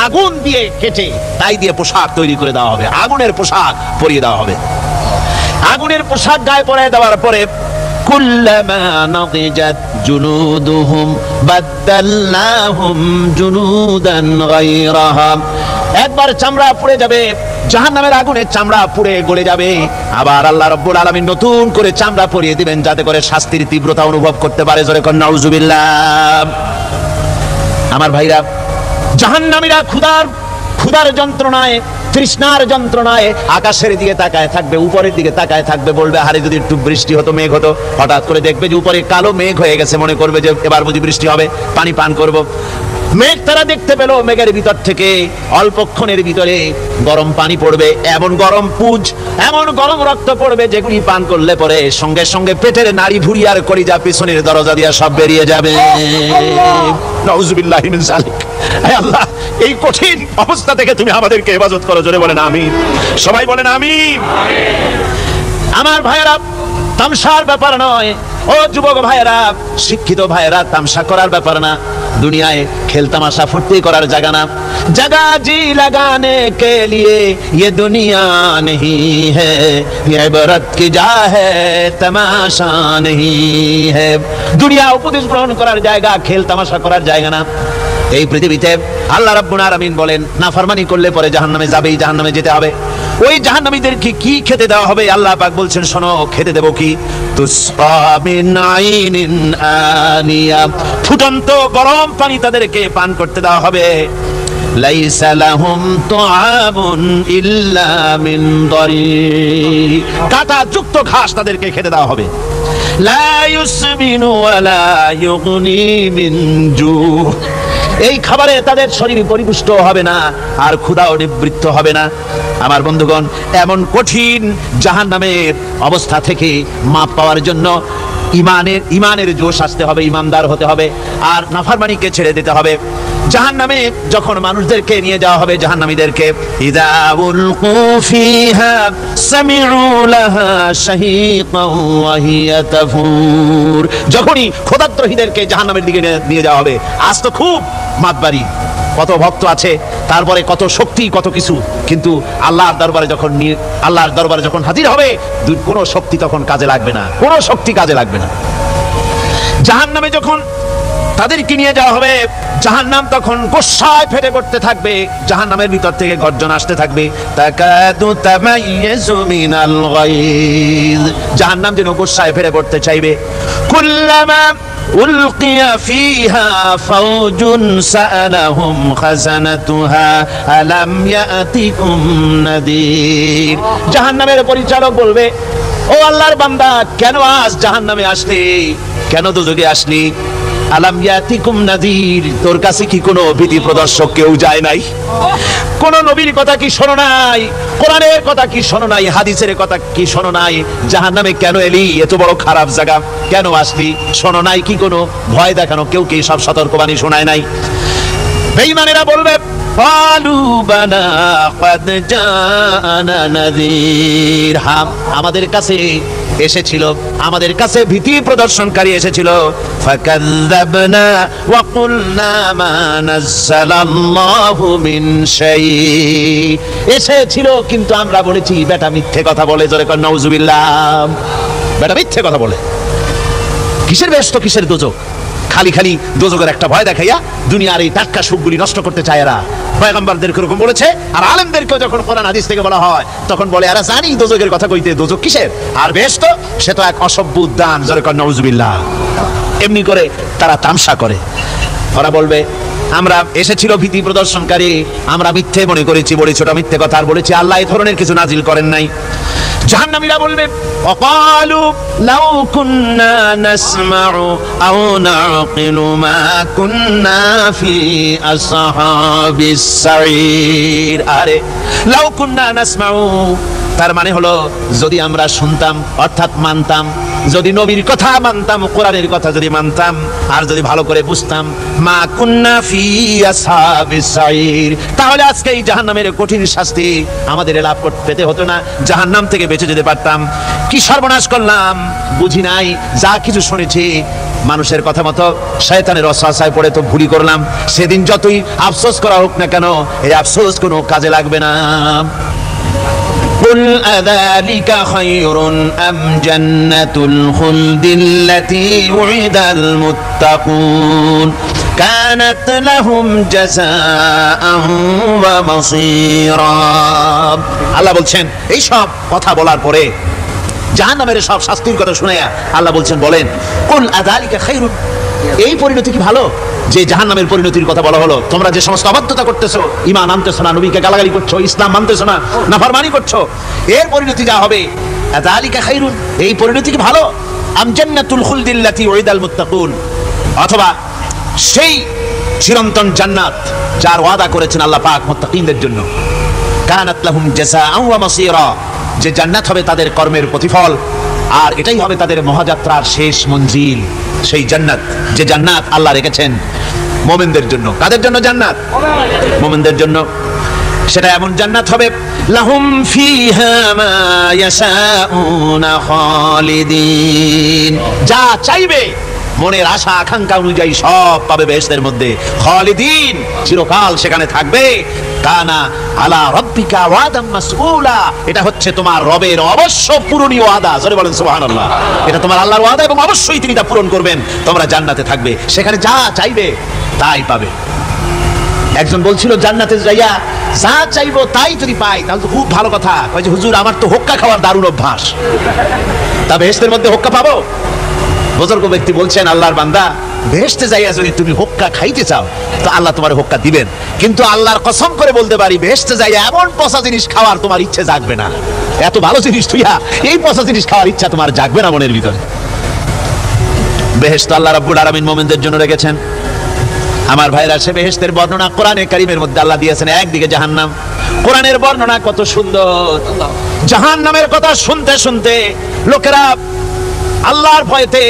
আগুন দিয়ে কেটে তাই দিয়ে পোশাক তৈরি করে দেওয়া হবে, আগুনের পোশাক পরিয়ে দেওয়া হবে। আগুনের পোশাক গায়ে পরিয়ে দেওয়ার পরে কুল্লামা নাদিজাত জুনুদুহুম বাদদালনাহুম জুনুদান গায়রাহা, একবার চামড়া পুড়ে যাবে, জাহান্নামের আগুনে চামড়া পুড়ে গলে যাবে, আবার আল্লাহ রাব্বুল আলামিন নতুন করে চামড়া পরিয়ে দিবেন, যাতে করে শাস্তির তীব্রতা অনুভব করতে পারে। জোরে কোন নাউজুবিল্লাহ। আমার ভাইরা, জাহান্নামীরা ক্ষুধার যন্ত্রণায়, তৃষ্ণার যন্ত্রণায় আকাশের দিকে তাকায় থাকবে, উপরের দিকে তাকায় থাকবে, বলবে আরে যদি একটু বৃষ্টি হতো, মেঘ হতো। হঠাৎ করে দেখবে যে উপরে কালো মেঘ হয়ে গেছে, মনে করবে যে এবার বুঝি বৃষ্টি হবে, পানি পান করব। মেঘ তারা দেখতে পেল, মেঘের ভিতর থেকে অল্পক্ষণের ভিতরে গরম পানি পড়বে, এমন গরম পুঁজ, এমন গরম রক্ত পড়বে, যেগুলি পান করলে পরে সঙ্গে সঙ্গে পেটের নাড়ি ভুঁড়ি আর কলিজা পিছনের দরজা দিয়ে সব বেরিয়ে যাবে। নাউজুবিল্লাহি মিন যালিক। হে আল্লাহ, এই কঠিন অবস্থা থেকে তুমি আমাদেরকে হেফাজত করো। জোরে বলেন আমিন। সবাই বলেন আমিন। আমার ভাইয়েরা, তামসার ব্যাপার নয়। ও যুবক ভাইয়েরা, শিক্ষিত ভাইয়েরা, তামসা করার ব্যাপার না। দুনিয়ায় খেল তামাশা ফুর্তি করার জায়গা না। जगह जी लगाने के लिए ये दुनिया नहीं है, ये इबरत की जा है, तमाशा नहीं है। दुनिया उपदेश ग्रहण করার জায়গা, খেল তামাশা করার জায়গা না। এই পৃথিবীতে আল্লাহ রাব্বুল আলামিন বলেন নাফরমানি করলে পরে জাহান্নামে যাবেই, জাহান্নামে যেতে হবে। ওই জাহান্নামীদেরকে কি খেতে দেওয়া হবে? আল্লাহ পাক বলছেন শোনো, খেতে দেব কি? তুসকা মিন আইনিন আনিয়া, ফুটন্ত গরম পানি তাদেরকে পান করতে দেওয়া হবে। লাইসা লাহুম তুআমুন ইল্লা মিন দারি, কাঁটা যুক্ত ঘাস তাদেরকে খেতে দেওয়া হবে। লা ইউসমিনু ওয়ালা ইউগনি মিন জু, এই খাবারে তাদের শরীর পরিপুষ্ট হবে না আর ক্ষুধাও নিবৃত্ত হবে না। আমার বন্ধুগণ, এমন কঠিন জাহান্নামের অবস্থা থেকে মাপ পাওয়ার জন্য ইমানের জোশ আসতে হবে, ইমানদার হতে হবে, আর নাফরমানিকে ছেড়ে দিতে হবে। জাহান্নামে যখন মানুষদেরকে নিয়ে যাওয়া হবে, জাহান্নামীদেরকে, ইযা উলকু ফিহা সামিউ লাহা শাহীকান ওয়া হিয়া তাফুর, যখনই খোদাদ্রোহীদেরকে জাহান্নামের দিকে নিয়ে যাওয়া হবে, আজ তো খুব মাতবাড়ি, কত ভক্ত আছে, তারপরে কত শক্তি, কত কিছু, কিন্তু আল্লাহর দরবারে যখন হাজির হবে, কোনো শক্তি তখন কাজে লাগবে না, কোনো শক্তি কাজে লাগবে না। জাহান্নামে যখন তাদেরকে নিয়ে যাওয়া হবে, জাহান্নাম তখন গোসায় ফেটে পড়তে থাকবে, জাহান্নামের ভিতর থেকে গর্জন আসতে থাকবে, তাকাদু তামাইয়াজু মিনাল গায়জ, জাহান্নাম যেন গোসায় ফেটে পড়তে চাইবে। কুল্লামা উলকিয়া ফিহা ফাওজুন সাআলাহুম খাজানাতুহা আলাম ইয়াতিকুম নাদির, জাহান্নামের পরিচালক বলবে, ও আল্লাহর বান্দা, কেন আজ জাহান্নামে আসলি, কেন দোজখে আসলি? আলাম ইয়াতিকুম নাদির, তোর কাছে কি কোনো ভীতি প্রদর্শক কেউ যায় নাই? কোন নবীর কথা কি শোনো নাই? কোরআনের কথা কি শোনো নাই? হাদিসের কথা কি শোনো নাই? জাহান্নামে কেন এলি? এত বড় খারাপ জায়গা কেন আসলি? শোনো নাই কি কোনো ভয় দেখানো কেউ কি সব সতর্কবাণী শোনায় নাই? বেঈমানেরা বলবে, ক্বালু বালা ক্বাদ জাআনা নাযীর, আমাদের কাছে এসেছিল, আমাদের কাছে ভীতি প্রদর্শনকারী এসেছিল। ফাকাযযাবনা ওয়া কুলনা মা নাযালাল্লাহু মিন শাই, এসেছিল কিন্তু আমরা বলেছি বেটা মিথ্যে কথা বলে, জোরে কর নাউযুবিল্লাহ, বেটা মিথ্যে কথা বলে। কিসের ব্যস্ত, কিসের দোজখ? খালি খালি দোজখের একটা ভয় দেখাইয়া দুনিয়ার এই টাটকা সুখগুলি নষ্ট করতে চায় এরা। পয়গম্বরদেরকে এরকম বলেছে, আর আলেমদেরকেও যখন কোরআন হাদিস থেকে বলা হয় তখন বলে, এরা জানি দোজখের কথা কইতে, দোজখ কিসের, আর বেহেশত সে তো এক অসভ্য উদ্যান, জোরে কর নাউযুবিল্লাহ। এমনি করে তারা তামসা করে। ওরা বলবে, আমরা এসেছিল ভীতি প্রদর্শনকারী, আমরা মিথ্যে মনে করেছি, বড় ছোট মিথ্যে কথা, আর বলেছি আল্লাহ এই ধরনের কিছু নাজিল করেন নাই। জাহান্নামীরা বলবে, ওয়াকালু লাউ কুন্না নাসমাউ আও নাকিলু মা কুন্না ফি আসহাবিস সাঈর, আরে লাউ কুন্না নাসমাউ, তার মানে হলো যদি আমরা শুনতাম অর্থাৎ মানতাম, যদি নবীর কথা মানতাম, কোরআনের কথা যদি মানতাম, আর যদি ভালো করে বুঝতাম, মা কুন্না ফি আসহাবিস সাঈর, তাহলে আজকে এই জাহান্নামের কঠিন শাস্তি আমাদের লাভ পেতে হতো না, জাহান্নাম থেকে বেঁচে যেতে পারতাম। কি সর্বনাশ করলাম, বুঝি নাই, যা কিছু শুনেছি মানুষের কথা মতো শয়তানের ওয়াসওয়াসায় পড়ে তো ভুলই করলাম। সেদিন যতই আফসোস করা হোক না কেন, এই আফসোস কোনো কাজে লাগবে না। قل أذلك خير أم جنة الخلد التي وعد المتقون كانت لهم جزاء ومصيرا, আল্লাহ বলছেন এই সব কথা বলার পরে, জাহান্নামের সব শাস্তির কথা শুনে আল্লাহ বলছেন, বলেন, কুল আযালিকা খায়রুন, এই পরিণতি কি ভালো যে জাহান্নামের পরিণতির কথা বলা হলো? তোমরা যে সমস্ত অবাধ্যতা করতেছো, ঈমান আনতেছো না, নবীকে গালাগালি করছো, ইসলাম মানতেছো না, নাফরমানি করছো, এর পরিণতি যা হবে, আযালিকা খায়রুন, এই পরিণতি কি ভালো? আম জান্নাতুল খুলদিল্লাতী উইদাল মুত্তাকুন, অথবা সেই চিরন্তন জান্নাত যার ওয়াদা করেছেন আল্লাহ পাক মুত্তাকিনদের জন্য, কানাত লাহুম জাযাআন ওয়া মাসীরা, যে জান্নাত হবে তাদের কর্মের প্রতিফল, আর এটাই হবে তাদের মহাযাত্রার শেষ মঞ্জিল। সেই জান্নাত, যে জান্নাত আল্লাহ রেখেছেন মুমিনদের জন্য। কাদের জন্য জান্নাত? মুমিনদের জন্য। সেটা এমন জান্নাত হবে, লাহুম ফিহা মা ইয়াশাউনা খালিদিন, যা চাইবে মনের আশা আকাঙ্ক্ষা অনুযায়ী সব পাবে বেহেশতের মধ্যে। খালিদিন, চিরকাল সেখানে থাকবে। কানা আলা রাব্বিকা ওয়াদাম মাসউলা, এটা হচ্ছে তোমার রবের অবশ্য পূরণীয় ওয়াদা, জোরে বলেন সুবহানাল্লাহ। এটা তোমার আল্লাহর ওয়াদা এবং অবশ্যই তিনি তা পূরণ করবেন। তোমরা জান্নাতে থাকবে, সেখানে যা চাইবে তাই পাবে। একজন বলছিল জান্নাতে যাইয়া যা চাইবো তাই যদি পাই তাহলে তো খুব ভালো কথা। কয় যে হুজুর আমার তো হোক্কা খাওয়ার দারুণ অভ্যাস, তা বেহেশতের মধ্যে হোক্কা পাবো? বুজুর্গ ব্যক্তি বলছেন আল্লাহর বান্দা, বেহেশতে যাইয়া যদি তুমি হোক্কা খাইতে চাও তো আল্লাহ তোমার হোক্কা দিবেন, কিন্তু আল্লাহর কসম করে বলতে পারি বেহেশতে যাইয়া এমন পচা জিনিস খাওয়ার তোমার ইচ্ছে জাগবে না। এত ভালো জিনিস তুইয়া এই পচা জিনিস খাওয়ার ইচ্ছা তোমার জাগবে না মনের ভিতরে। বেহেশত আল্লাহ রাব্বুল আলামিন মুমিনদের জন্য রেখেছেন। আমার ভাইরা, সে বেহেশতের বর্ণনা কোরআনে কারীমের মধ্যে আল্লাহ দিয়েছেন। একদিকে জাহান্নাম, কোরআনের বর্ণনা কত সুন্দর। জাহান্নামের কথা শুনতে শুনতে লোকেরা আল্লাহর ভয়তে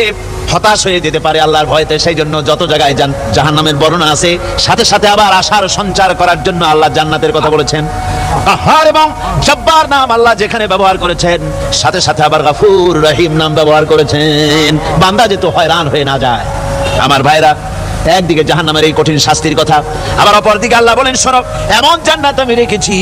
হতাশ হয়ে যেতে পারে, আল্লাহর ভয়তে। সেই জন্য যত জায়গায় জাহান্নামের বর্ণনা আছে সাথে সাথে আবার আশার সঞ্চার করার জন্য আল্লাহ জান্নাতের কথা বলেছেন। কাহার এবং জব্বার নাম আল্লাহ যেখানে ব্যবহার করেছেন সাথে সাথে আবার গফুর রহিম নাম ব্যবহার করেছেন, বান্দা যেন হয়রান হয়ে না যায়। আমার ভাইরা, একদিকে জাহান্নামের এই কঠিন শাস্তির কথা, আবার অপরদিকে আল্লাহ বলেন শোনো, এমন জান্নাত আমি রেখেছি,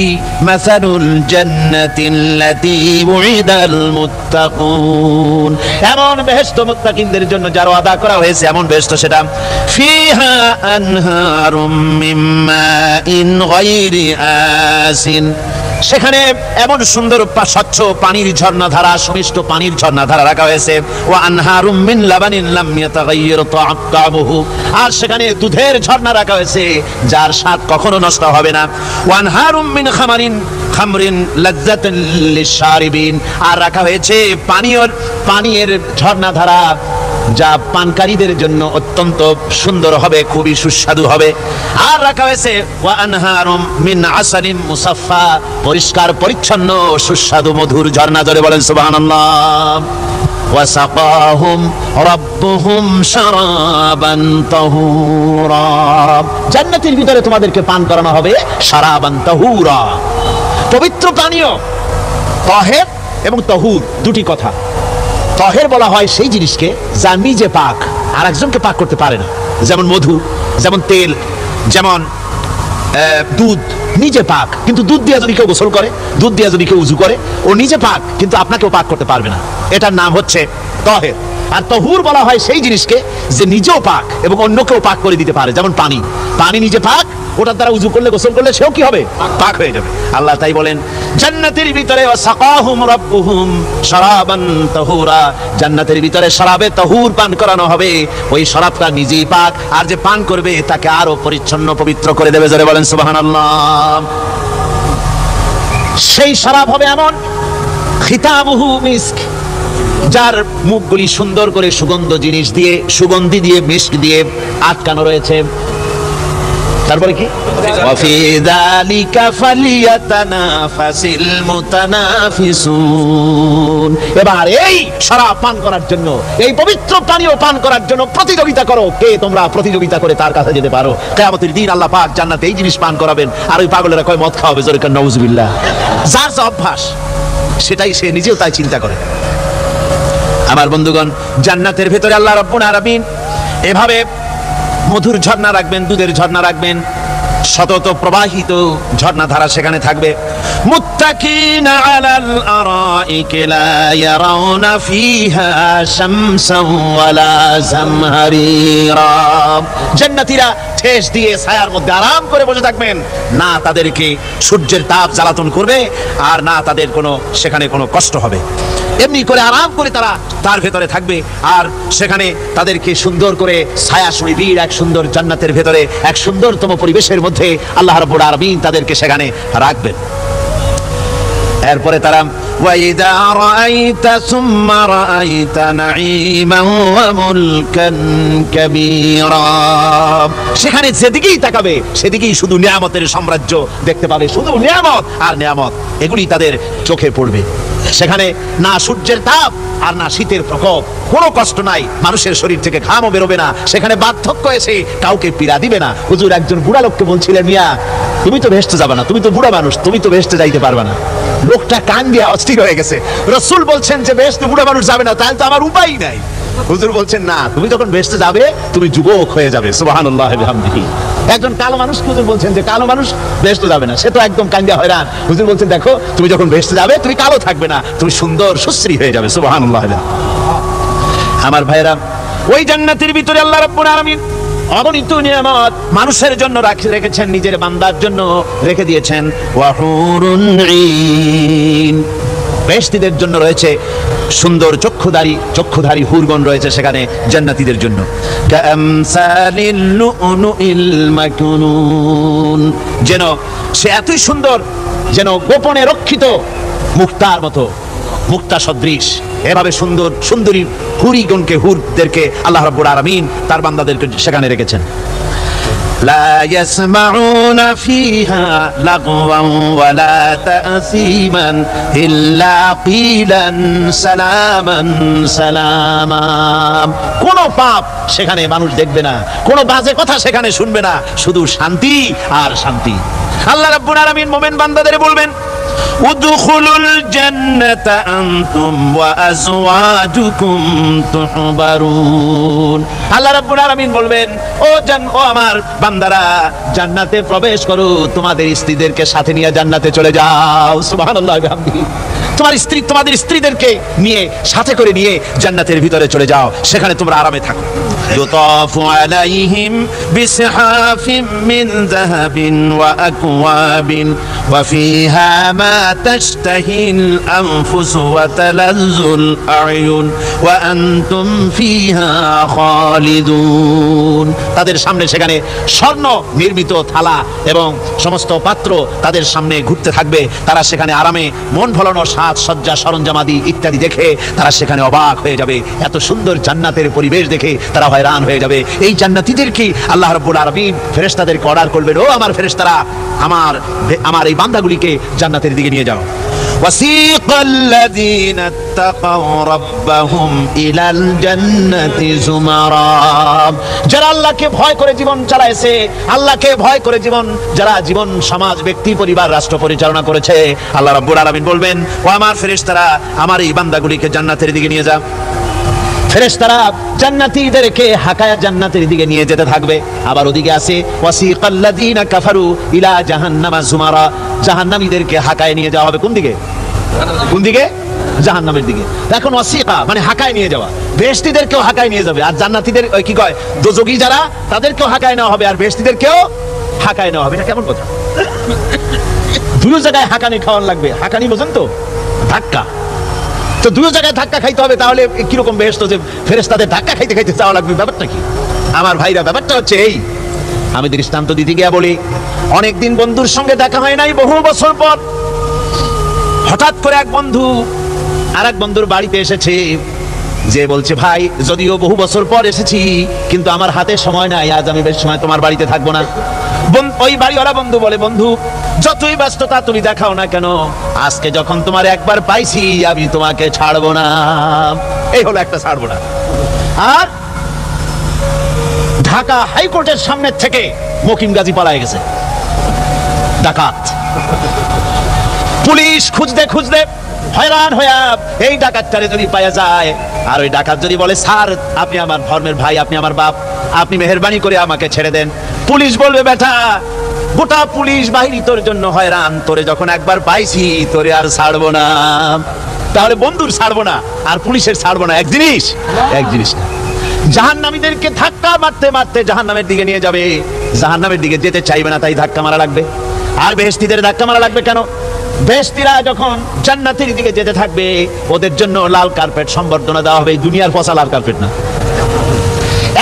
মাসালুল জান্নাতিল্লাতী উইদাল মুত্তাকুন, এমন বেহেশত মুত্তাকিনদের জন্য যার ওয়াদা করা হয়েছে এমন বেহেশত, সেটা ফিহা আনহারুম মিন মাইন গায়রি আসিন, সেখানে এমন সুন্দর স্বচ্ছ পানির ঝর্ণাধারা, সুমিষ্ট পানির ঝর্ণাধারা রাখা হয়েছে। ওয়া আনহারুম মিন লাবানিন লাম ইয়াতাগায়্যার তা'আমুহু, আর সেখানে দুধের ঝর্ণা রাখা হয়েছে যার স্বাদ কখনো নষ্ট হবে না। ওয়া আনহারুম মিন খামরিন লাযযাতান লিশ-শারিবিন, আর রাখা হয়েছে পানীয়ের ঝর্ণাধারা যা পানকারীদের জন্য অত্যন্ত সুন্দর হবে, খুবই সুস্বাদু হবে। আর রাখা হয়েছে ওয়া আনহারুম মিন আসালিন মুসাফফা, পরিষ্কার পরিচ্ছন্ন সুস্বাদু মধুর ঝর্ণা। জোরে বলেন সুবহানাল্লাহ। ওয়া সাকাহুম রাব্বুহুম শারাবান তাহুরা, জান্নাতের ভিতরে তোমাদেরকে পান করানো হবে শারাবান তাহুরা, পবিত্র পানীয়। তাহের এবং তাহুর দুটি কথা। তাহের বলা হয় সেই জিনিসকে যা নিজে পাক আর একজনকে পাক করতে পারে না, যেমন মধু, যেমন তেল, যেমন দুধ নিজে পাক, কিন্তু দুধ দিয়ে যদি কেউ গোসল করে, দুধ দিয়ে যদি কেউ উযু করে, ও নিজে পাক কিন্তু আপনাকেও পাক করতে পারবে না। এটার নাম হচ্ছে তাহের। আর তাহুর বলা হয় সেই জিনিসকে যে নিজেও পাক এবং অন্যকেও পাক করে দিতে পারে, যেমন পানি। পানি নিজে পাক, ওটার দ্বারা উযু করলে, গোসল করলে সেও কি হবে? পাক হয়ে যাবে। আল্লাহ তাই বলেন জান্নাতের ভিতরে ওয়াসাকাহুম রাব্বুহুম শারাবান তাহুরা, জান্নাতের ভিতরে শরাবে তাহুর পান করানো হবে। ওই শরাবটা নিজেই পাক, আর যে পান করবে তাকে আরো পরিচ্ছন্ন পবিত্র করে দেবে। জোরে বলেন সুবহানাল্লাহ। সেই শরাব হবে এমন, খিতামুহু মিস্ক, যার মুখগুলি সুন্দর করে সুগন্ধ জিনিস দিয়ে, সুগন্ধি দিয়ে, মিস্ক দিয়ে আটকানো রয়েছে। তারপরে কি ওয়াফি যালিকা ফালিয়াতানাফাসিল মুতানাফিসুন, এবার এই শরাব পান করার জন্য, এই পবিত্র পানীয় পান করার জন্য প্রতিযোগিতা করো। কে তোমরা প্রতিযোগিতা করে তার কাছে যেতে পারো? কিয়ামতের দিন আল্লাহ পাক জান্নাতে এই জিনিস পান করাবেন, আর ওই পাগলেরা কয় মদ খাওয়াবে। জোরে কান নাউযুবিল্লাহ। যার যা অভ্যাস সেটাই সে নিজেও তাই চিন্তা করে। আমার বন্ধুগণ, জান্নাতের ভেতরে আল্লাহ রাব্বুল আলামিন এভাবে মধুর ঝর্ণা রাখবেন, দুধের ঝর্ণা রাখবেন, সতত প্রবাহিত ঝর্ণাধারা সেখানে থাকবে। মুত্তাকিনা আলাল আরাইকি লা ইয়ারাউনা ফিহা শামসান ওয়ালা জামহারিরা, জান্নাতীরা ঠেস দিয়ে ছায়ার মধ্যে আরাম করে বসে থাকবেন, না তাদেরকে সূর্যের তাপ জ্বালাতন করবে আর না তাদের সেখানে কোনো কষ্ট হবে। এমনি করে আরাম করে তারা তার ভেতরে থাকবে, আর সেখানে তাদেরকে সুন্দর করে ছায়া সুনিবিড় এক সুন্দর জান্নাতের ভেতরে এক সুন্দরতম পরিবেশের মধ্যে আল্লাহ রাব্বুল আলামিন তাদেরকে সেখানে রাখবেন। এরপরে তারা ওয়াইদা রাআইতা সুম্মা রাআইতা নাঈমান ওয়া মুলকান কাবীরা, সেখানে যেদিকেই তাকাবে সেদিকেই শুধু নিয়ামতের সাম্রাজ্য দেখতে পাবে, শুধু নিয়ামত আর নিয়ামত, এগুলি তাদের চোখে পড়বে। সেখানে না সূর্যের তাপ আর না শীতের প্রকোপ, কোনো কষ্ট নাই, মানুষের শরীর থেকে ঘামও বেরোবে না, সেখানে বার্ধক্য এসে কাউকে পীড়া দিবে না। হুজুর একজন বুড়া লোককে বলছিলেন, মিয়া তুমি তো ভেস্তে যাবে না, তুমি তো বুড়া মানুষ, তুমি তো ভেস্তে যাইতে পারবে না। লোকটা কান দিয়ে অস্থির হয়ে গেছে। রাসূল বলছেন যে ভেস্তে বুড়া মানুষ যাবে না, তাহলে তো আমার উপায় নাই। হুজুর বলছেন না, তুমি যখন ভেস্তে যাবে তুমি যুবক হয়ে যাবে। সুবহানাল্লাহি ওয়া বিহামদিহি। একজন কালো মানুষ হুজুর বলছেন যে কালো মানুষ ভেস্তে যাবে না, সে তো একদম কান্দিয়া হয়রান। হুজুর বলছেন দেখো তুমি যখন ভেস্তে যাবে তুমি কালো থাকবে না, তুমি সুন্দর সুশ্রী হয়ে যাবে। সুবহানাল্লাহ। আমার ভাইরা, ওই জান্নাতের ভিতরে আল্লাহ রাব্বুল আলামিন অগণিত নিয়ামত মানুষের জন্য রেখেছেন, নিজের বান্দার জন্য রেখে দিয়েছেন। ওয়া হুরুন ঈন, বেহেশতীদের জন্য রয়েছে সুন্দর চক্ষুধারী হুরগণ রয়েছে সেখানে জান্নাতীদের জন্য। কামসালিল লুলুইল মাকনুন, যেন সে এতই সুন্দর, যেন গোপনে রক্ষিত মুক্তার মতো, মুক্তা সদৃশ। এভাবে সুন্দরী হুরদেরকে আল্লাহ রাব্বুল আলামিন তার বান্দাদেরকে সেখানে রেখেছেন। লা ইয়াসমাউনা ফিহা লাগওয়ান ওয়ালা তাসীমান ইল্লা কিলান সালামান সালামা, কোন পাপ সেখানে মানুষ দেখবে না, কোন বাজে কথা সেখানে শুনবে না, শুধু শান্তি আর শান্তি। আল্লাহ রাব্বুল আলামিন মুমিন বান্দাদের বলবেন, উদখুলুল জান্নাতা আনতুম ওয়া আজওয়াজুকুম তুহবারুন। আল্লাহ রাব্বুল আলামিন বলবেন, ও আমার বান্দারা, জান্নাতে প্রবেশ করো, তোমাদের স্ত্রীদেরকে সাথে নিয়ে জান্নাতে চলে যাও। সুবহানাল্লাহ ওয়া বিহামদিহি। তোমাদের স্ত্রীদেরকে নিয়ে, সাথে করে নিয়ে জান্নাতের ভিতরে চলে যাও, সেখানে তোমরা আরামে থাকো। ইউতাফু আলাইহিম বিসহাফিম মিন যাহাবিন ওয়া আকওয়াবিন ওয়া ফিহা মা তাশতাহিল আনফুস ওয়া তালাজ্জুল আ'য়ুন ওয়া আনতুম ফিহা খালিদুন। তাদের সামনে সেখানে স্বর্ণ নির্মিত থালা এবং সমস্ত পাত্র তাদের সামনে ঘুরতে থাকবে। তারা সেখানে আরামে মন ভোলানো সাজসজ্জা সরঞ্জামাদি ইত্যাদি দেখে তারা সেখানে অবাক হয়ে যাবে। এত সুন্দর জান্নাতের পরিবেশ দেখে তারা হয়রান হয়ে যাবে। এই জান্নাতীদেরকে আল্লাহ রাব্বুল আলামিন ফেরেশতাদেরকে অর্ডার করবেন, ও আমার ফেরেশতারা, আমার এই বান্দাগুলিকে জান্নাতের দিকে নিয়ে যাও। ওয়াসিকাল্লাযীনা ইত্তাকাউ রাব্বাহুম ইলাল জান্নাতি যুমারা, যারা আল্লাহকে ভয় করে জীবন চালাইছে, আল্লাহকে ভয় করে যারা জীবন সমাজ ব্যক্তি পরিবার রাষ্ট্র পরিচালনা করেছে, আল্লাহ রাব্বুল আলামিন বলবেন, ও আমার ফেরেশতারা, আমার এই বান্দাগুলিকে জান্নাতের দিকে নিয়ে যাও। ফেরেশতারা জান্নাতীদেরকে হাকায়া জান্নাতের দিকে নিয়ে যেতে থাকবে। আবার ওদিকে আছে ওয়াসিকাল্লাযীনা কাফারু ইলা জাহান্নামা যুমারা, জাহান্নামীদেরকে হাকায় নিয়ে যাওয়া হবে কোন দিকে? জাহান্নামের দিকে। এখন ওয়াসিকা মানে হাকায় নিয়ে যাওয়া, বেহেশতীদেরকেও হাকায় নিয়ে যাবে, আর জান্নাতীদের কি কয় দোজখী যারা, তাদেরকেও হাকায় নেওয়া হবে, আর বেহেশতীদেরকেও হাকায় নেওয়া হবে। এটা কেমন কথা? দুই জায়গায় হাকানি খাওয়ান লাগবে। হাকানি বোঝেন তো? ধাক্কা। তো দুই জায়গায় ধাক্কা খাইতে হবে, তাহলে কিরকম বেহেশত যে ফেরেশতাদের ধাক্কা খাইতে খাইতে যাওয়া লাগবে, ব্যাপারটা কি? আমার ভাইরা, ব্যাপারটা হচ্ছে এই, আমি দৃষ্টান্ত দিতে গিয়া বলি, অনেকদিন বন্ধুর সঙ্গে দেখা হয় নাই, বহু বছর পর হঠাৎ করে এক বন্ধু আরেক বন্ধুর বাড়িতে এসেছে, যে বলছে, ভাই যদিও বহু বছর পর এসেছি, কিন্তু আমার হাতে সময় নাই, আজ আমি বেশ সময় তোমার বাড়িতে থাকবো না। ওই বাড়িওয়ালা বন্ধু বলে, বন্ধু যতই ব্যস্ততা তুমি দেখাও না কেন, আজকে যখন তোমার একবার পাইছি, আমি তোমাকে ছাড়বো না। এই হলো একটা ছাড়বো না। আর ঢাকা হাইকোর্টের সামনে থেকে মকিম গাজী পালায় গেছে, ডাকাত। পুলিশ খুঁজতে খুঁজতে হয়রান হয়ে এই ডাকাতটারে যদি পাওয়া যায়, আর ওই ডাকাত যদি বলে, স্যার আপনি আমার ধর্মের ভাই, আপনি আমার বাপ, আপনি মেহেরবানি করে আমাকে ছেড়ে দেন, পুলিশ বলবে, বেটা গোটা পুলিশ বাহিনী তোর জন্য হয়রান, তোরে যখন একবার পাইছি তোরে আর ছাড়বো না। তাহলে বন্ধুর ছাড়বো না আর পুলিশের ছাড়বো না এক জিনিস না। জাহান্নামীদেরকে ধাক্কা মারতে মারতে জাহান্নামের দিকে নিয়ে যাবে, জাহান্নামের দিকে যেতে চাইবে না, তাই ধাক্কা মারা লাগবে। আর বেহেশতীদের ধাক্কা মারা লাগবে কেন? বেহেশতীরা যখন জান্নাতের দিকে যেতে থাকবে, ওদের জন্য লাল কার্পেট সম্বর্ধনা দেওয়া হবে, দুনিয়ার পচা লাল কার্পেট না,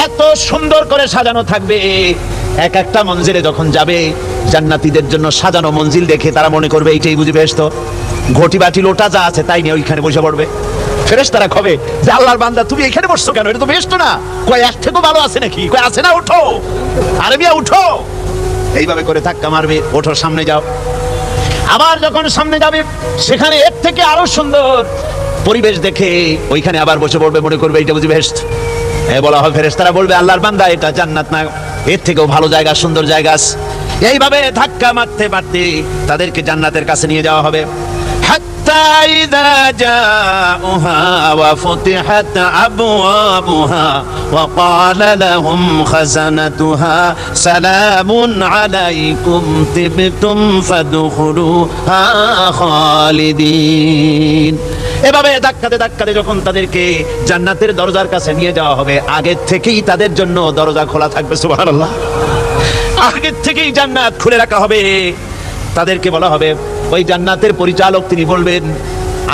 এত সুন্দর করে সাজানো থাকবে। এক একটা মঞ্জিলে যখন যাবে, জান্নাতীদের জন্য সাজানো মঞ্জিল দেখে তারা মনে করবে এইটাই বুঝি বেহেশত। ঘটি বাটি লোটা যা আছে তাই নিয়ে ওইখানে বসে পড়বে। ফেরেশতারা কবে যে, আল্লাহর বান্দা তুমি এখানে বসছো কেন? এটা তো বেহেশত না। কয় এর থেকেও ভালো আছে নাকি? কয় আছে না, উঠো আরে মিয়া উঠো। এইভাবে করে ধাক্কা মারবে, ওঠো সামনে যাও। আবার যখন সামনে যাবে, সেখানে এর থেকে আরো সুন্দর পরিবেশ দেখে ওইখানে আবার বসে পড়বে, মনে করবে এইটা বুঝি বেহেশত। বলা হয়, ফেরেশতারা বলবে, আল্লাহর বান্দা এটা জান্নাত না, এর থেকেও ভালো জায়গা, সুন্দর জায়গা। এইভাবে ধাক্কা মারতে মারতে তাদেরকে জান্নাতের কাছে নিয়ে যাওয়া হবে। হাত্তা ইযা জাউহা ওয়া ফুতিহাত আবওয়াবুহা ওয়া ক্বালা লাহুম খাযানাতুহা সালামুন আলাইকুম তিবতুম ফাদখুলুহা খালিদিন। এভাবে ধাক্কাতে ধাক্কাতে যখন তাদেরকে জান্নাতের দরজার কাছে নিয়ে যাওয়া হবে, আগে থেকেই তাদের জন্য দরজা খোলা থাকবে। সুবহানাল্লাহ, আগে থেকেই জান্নাত খুলে রাখা হবে। তাদেরকে বলা হবে, ওই জান্নাতের পরিচালক তিনি বলবেন,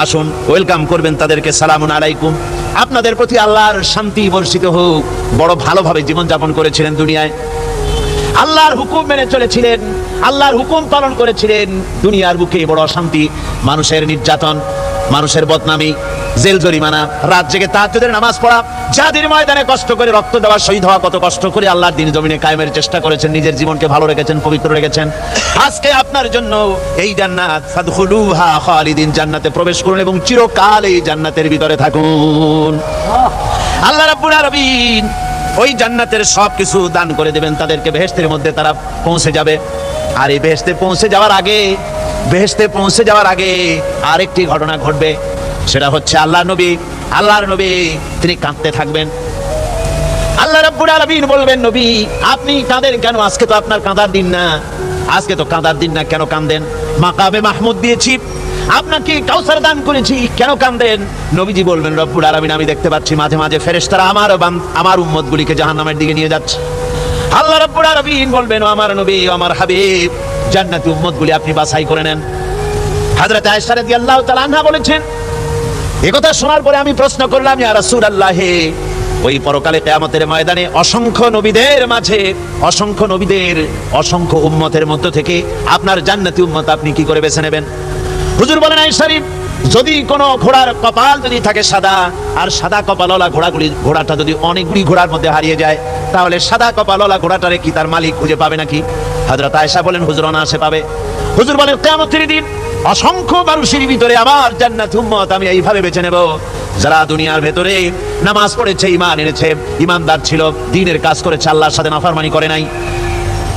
আসুন, ওয়েলকাম করবেন তাদেরকে, সালামুন আলাইকুম, আপনাদের প্রতি আল্লাহর শান্তি বর্ষিত হোক। বড় ভালোভাবে জীবনযাপন করেছিলেন দুনিয়ায়, আল্লাহর হুকুম মেনে চলেছিলেন, আল্লাহর হুকুম পালন করেছিলেন। দুনিয়ার বুকে বড় অশান্তি, মানুষের নির্যাতন, মানুষের বদনামি, জেল জরিমানা, রাত জেগে তাহাজ্জুদের নামাজ পড়া, জাহাদের ময়দানে কষ্ট করে রক্ত দেওয়া, শহীদ হওয়া, কত কষ্ট করে আল্লাহর দ্বীন জমিনে কায়েমের চেষ্টা করেছেন, নিজের জীবনকে ভালো রেখেছেন, পবিত্র রেখেছেন। আজকে আপনার জন্য এই জান্নাত, ফাদখুলুহা খালিদিন, জান্নাতে প্রবেশ করুন এবং চিরকাল এই জান্নাতের ভিতরে থাকুন। আল্লাহ রাব্বুল আলামিন ওই জান্নাতের সবকিছু দান করে দেবেন তাদেরকে, বেহেশতের মধ্যে তারা পৌঁছে যাবে। আর এই বেহেশতে পৌঁছে যাওয়ার আগে আরেকটি ঘটনা ঘটবে, সেটা হচ্ছে আল্লাহর নবী তিনি কাঁদতে থাকবেন। আল্লাহ রাব্বুল আলামিন বলবেন, নবী আপনি কাঁদেন কেন? আজকে তো আপনার কাঁদার দিন না, কেন কাঁদেন? মাকামে মাহমুদ দিয়েছি, আপনাকে কাউসার দান করেছি, কেন কাঁদেন? নবীজি বলবেন, রব্বুল আলামিন আমি দেখতে পাচ্ছি মাঝে মাঝে ফেরেশতারা আমার উম্মতগুলিকে জাহান্নামের দিকে নিয়ে যাচ্ছে। আল্লাহ রাব্বুল আলামিন বলবেন, ও আমার নবী, ও আমার হাবিব, জান্নাতি উম্মতগুলি আপনি বাছাই করে নেন। হযরত আয়েশা রাদিয়াল্লাহু তাআলা আনহা বলেছেন, একথা শোনার পরে আমি প্রশ্ন করলাম, ইয়া রাসূলুল্লাহ, ওই পরকালে কিয়ামতের ময়দানে অসংখ্য নবীদের অসংখ্য উম্মতের মধ্য থেকে আপনার জান্নাতি উম্মত আপনি কি করে বেছে নেবেন? হুজুর বলেন, আয়েশা, যদি কোনো ঘোড়ার কপাল যদি থাকে সাদা, আর সাদা কপালওয়ালা ঘোড়াটা যদি অনেকগুলি ঘোড়ার মধ্যে হারিয়ে যায়, তাহলে সাদা কপালওয়ালা ঘোড়াটারে কি তার মালিক খুঁজে পাবে নাকি? হযরত আয়েশা বলেন, হুজুর অনায়াসে পাবে। হুজুর বলেন, কিয়ামতের দিন অসংখ্য মানুষের ভিতরে আমার জান্নাতি উম্মত আমি এইভাবে বেছে নেব, যারা দুনিয়ার ভেতরে নামাজ পড়েছে, ঈমান এনেছে, ঈমানদার ছিল, দ্বীনের কাজ করেছে, আল্লাহর সাথে নাফরমানি করে নাই,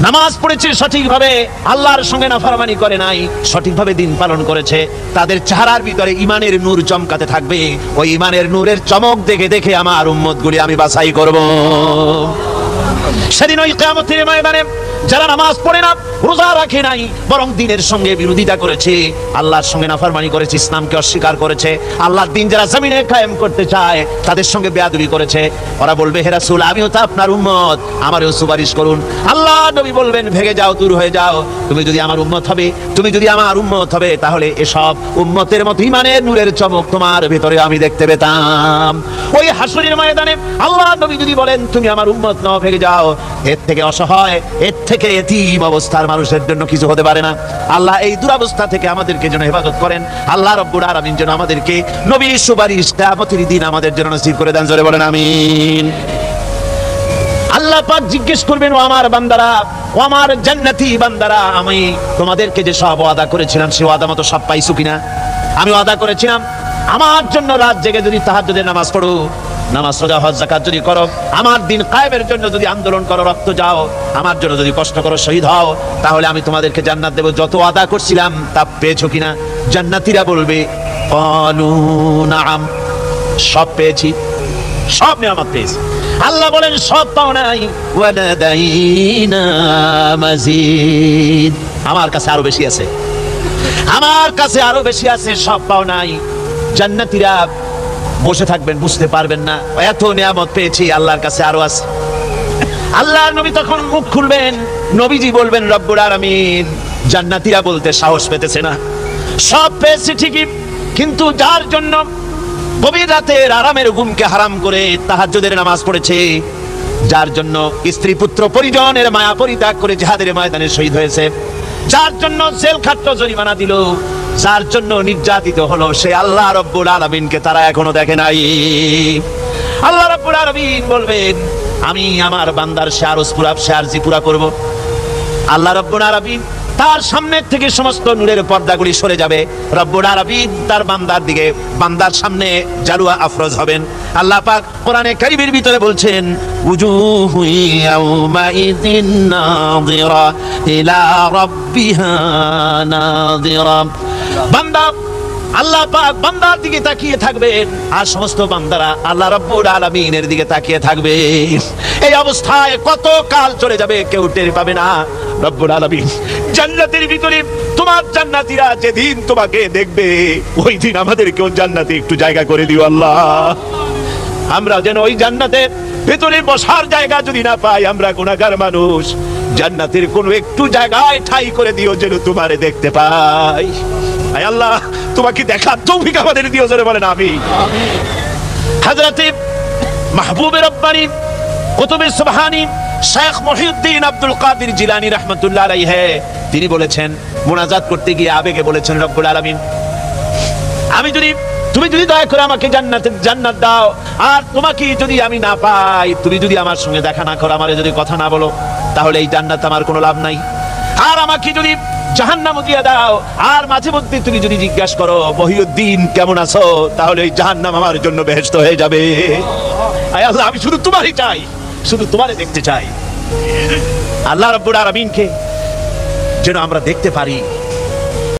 নামাজ পড়েছে সঠিকভাবে, আল্লাহর সঙ্গে নাফরমানি করে নাই, সঠিকভাবে দ্বীন পালন করেছে, তাদের চেহারার ভিতরে ঈমানের নূর চমকাতে থাকবে। ওই ঈমানের নূরের চমক দেখে দেখে আমার উম্মতগুলি আমি বাছাই করব। সেদিন ওই কিয়ামতের ময়দানে যারা নামাজ পড়ে না, রোজা রাখে নাই, বরং দ্বীনের সঙ্গে বিরোধিতা করেছে, আল্লাহর সঙ্গে নাফরমানি করেছে, ইসলামকে অস্বীকার করেছে, আল্লাহর দ্বীন যারা জমিনে কায়েম করতে চায় তাদের সঙ্গে বেয়াদবি করেছে, ওরা বলবে, হে রাসূল, আমিও তো আপনার উম্মত, আমারও সুপারিশ করুন। আল্লাহ নবী বলবেন, ভেগে যাও, দূর হয়ে যাও, তুমি যদি আমার উম্মত হবে, তাহলে এসব উম্মতের মতো ঈমানের নূরের চমক তোমার ভিতরে আমি দেখতে পেতাম। ওই হাসরের ময়দানে আল্লাহ নবী যদি বলেন, তুমি আমার উম্মত নও, ভেগে যাও, এর থেকে অসহায়, এর থেকে এতিম অবস্থার মানুষের জন্য কিছু হতে পারে না। আল্লাহ এই দুরবস্থা থেকে আমাদেরকে যেন হেফাজত করেন। আল্লাহ রাব্বুল আলামিন যেন আমাদেরকে নবীর সুপারিশ কিয়ামতের দিন আমাদের জন্য নসিব করে দেন। জোরে বলেন আমিন। আল্লাহ পাক জিজ্ঞেস করবেন, ও আমার বান্দারা, ও আমার জান্নাতি বান্দারা, আমি তোমাদেরকে যে সব ওয়াদা করেছিলাম সে ওয়াদা মতো সব পাইছো কিনা? আমি ওয়াদা করেছিলাম আমার জন্য রাত জেগে যদি তাহাজ্জুদের নামাজ পড়ো, নামাজ, রোজা, হজ, যাকাত যদি করো, আমার দিন কায়েমের জন্য যদি আন্দোলন করো, রক্ত যাও, আমার জন্য যদি কষ্ট করো, শহীদ হও, তাহলে আমি তোমাদেরকে জান্নাত দেব। যত ওয়াদা করছিলাম তা পেয়েছো কিনা? জান্নাতীরা বলবে, ক্বালু নাআম, সব পেয়েছি, সব নিয়ামত পেয়েছি। আল্লাহ বলেন, সব পাও নাই, ওয়ালাদাইনা মাজিদ, আমার কাছে আরো বেশি আছে, সব পাও নাই। জান্নাতীরা বসে থাকবেন, বুঝতে পারবেন না, এত নিয়ামত পেয়েছি, আল্লাহর কাছে আরো আছে। আল্লাহর নবী তখন মুখ খুলবেন, নবীজি বলবেন, রব্বুল আলামিন, জান্নাতীরা বলতে সাহস পেতেছে না, সব পেয়েছে ঠিকই, কিন্তু যার জন্য গভীর রাতের আরামের ঘুমকে হারাম করে তাহাজ্জুদের নামাজ পড়েছে, যার জন্য স্ত্রী পুত্র পরিজনের মায়া পরিত্যাগ করে জিহাদের ময়দানে শহীদ হয়েছে, যার জন্য জেল খাট্ট জরিমানা দিল, যার জন্য নির্যাতিত হলো, সে আল্লাহ রাব্বুল আলামিনকে তারা এখনো দেখে নাই। আল্লাহ রাব্বুল আলামিন বলবেন, আমি আমার বান্দার সে আরজি পুরা করব। আল্লাহ রাব্বুল আলামিন তার সামনে থেকে সমস্ত নূরের পর্দাগুলি সরে যাবে, রব্বুল আলামিন তার বান্দার সামনে জালুয়া আফরোজ হবেন। আল্লাহ পাক কোরআনে কারীমের ভিতরে বলছেন, উজুহু ইয়াউমাইযিন নাযিরা ইলা রাব্বিহা নাযিরা, বান্দা আল্লাহ পাক বান্দার দিকে তাকিয়ে থাকবেন আর সমস্ত বান্দারা আল্লাহ রাব্বুল আলামিনের দিকে তাকিয়ে থাকবে। এই অবস্থায় কত কাল চলে যাবে কেউ টের পাবে না। রব্বুল আলামিন জান্নাতের ভিতরে তোমার জান্নাতীরা যেদিন তোমাকে দেখবে ওই দিন আমাদেরকেও জান্নাতে একটু জায়গা করে দিও আল্লাহ। আমরা যেন ওই জান্নাতের ভেতরে বসার জায়গা যদি না পাই, আমরা গুনাহগার মানুষ, জান্নাতের কোনো একটু জায়গায় ঠাঁই করে দিও যেন তোমারে দেখতে পাই। আয় আল্লাহ, তোমাকে দেখার তৌফিক আমাদের দিও, জোরে বলেন আমিন। হযরতে মাহবুবে রব্বানী কুতুবে সুবহানী শেখ মহিউদ্দিন আব্দুল কাদের জিলানী রাহমাতুল্লাহ আলাইহি তিনি বলেছেন, মুনাজাত করতে গিয়ে আবেগে বলেছেন, রব্বুল আলামিন তুমি যদি দয়া করে আমাকে জান্নাত দাও, আর তোমাকে যদি আমি না পাই, তুমি যদি আমার সঙ্গে দেখা না করো, আমারে যদি কথা না বলো, তাহলে এই জান্নাত আমার কোনো লাভ নাই। আর আমাকে যদি জাহান্নাম দিয়ে দাও, আর মাঝে মধ্যে তুমি যদি জিজ্ঞাসা করো মহিউদ্দিন কেমন আছো, তাহলে এই জাহান্নাম আমার জন্য বেহেশত হয়ে যাবে। আয় আল্লাহ, আমি শুধু তোমারই চাই, শুধু তোমারে দেখতে চাই। আল্লাহ রাব্বুল আলামিনকে যেন আমরা দেখতে পারি।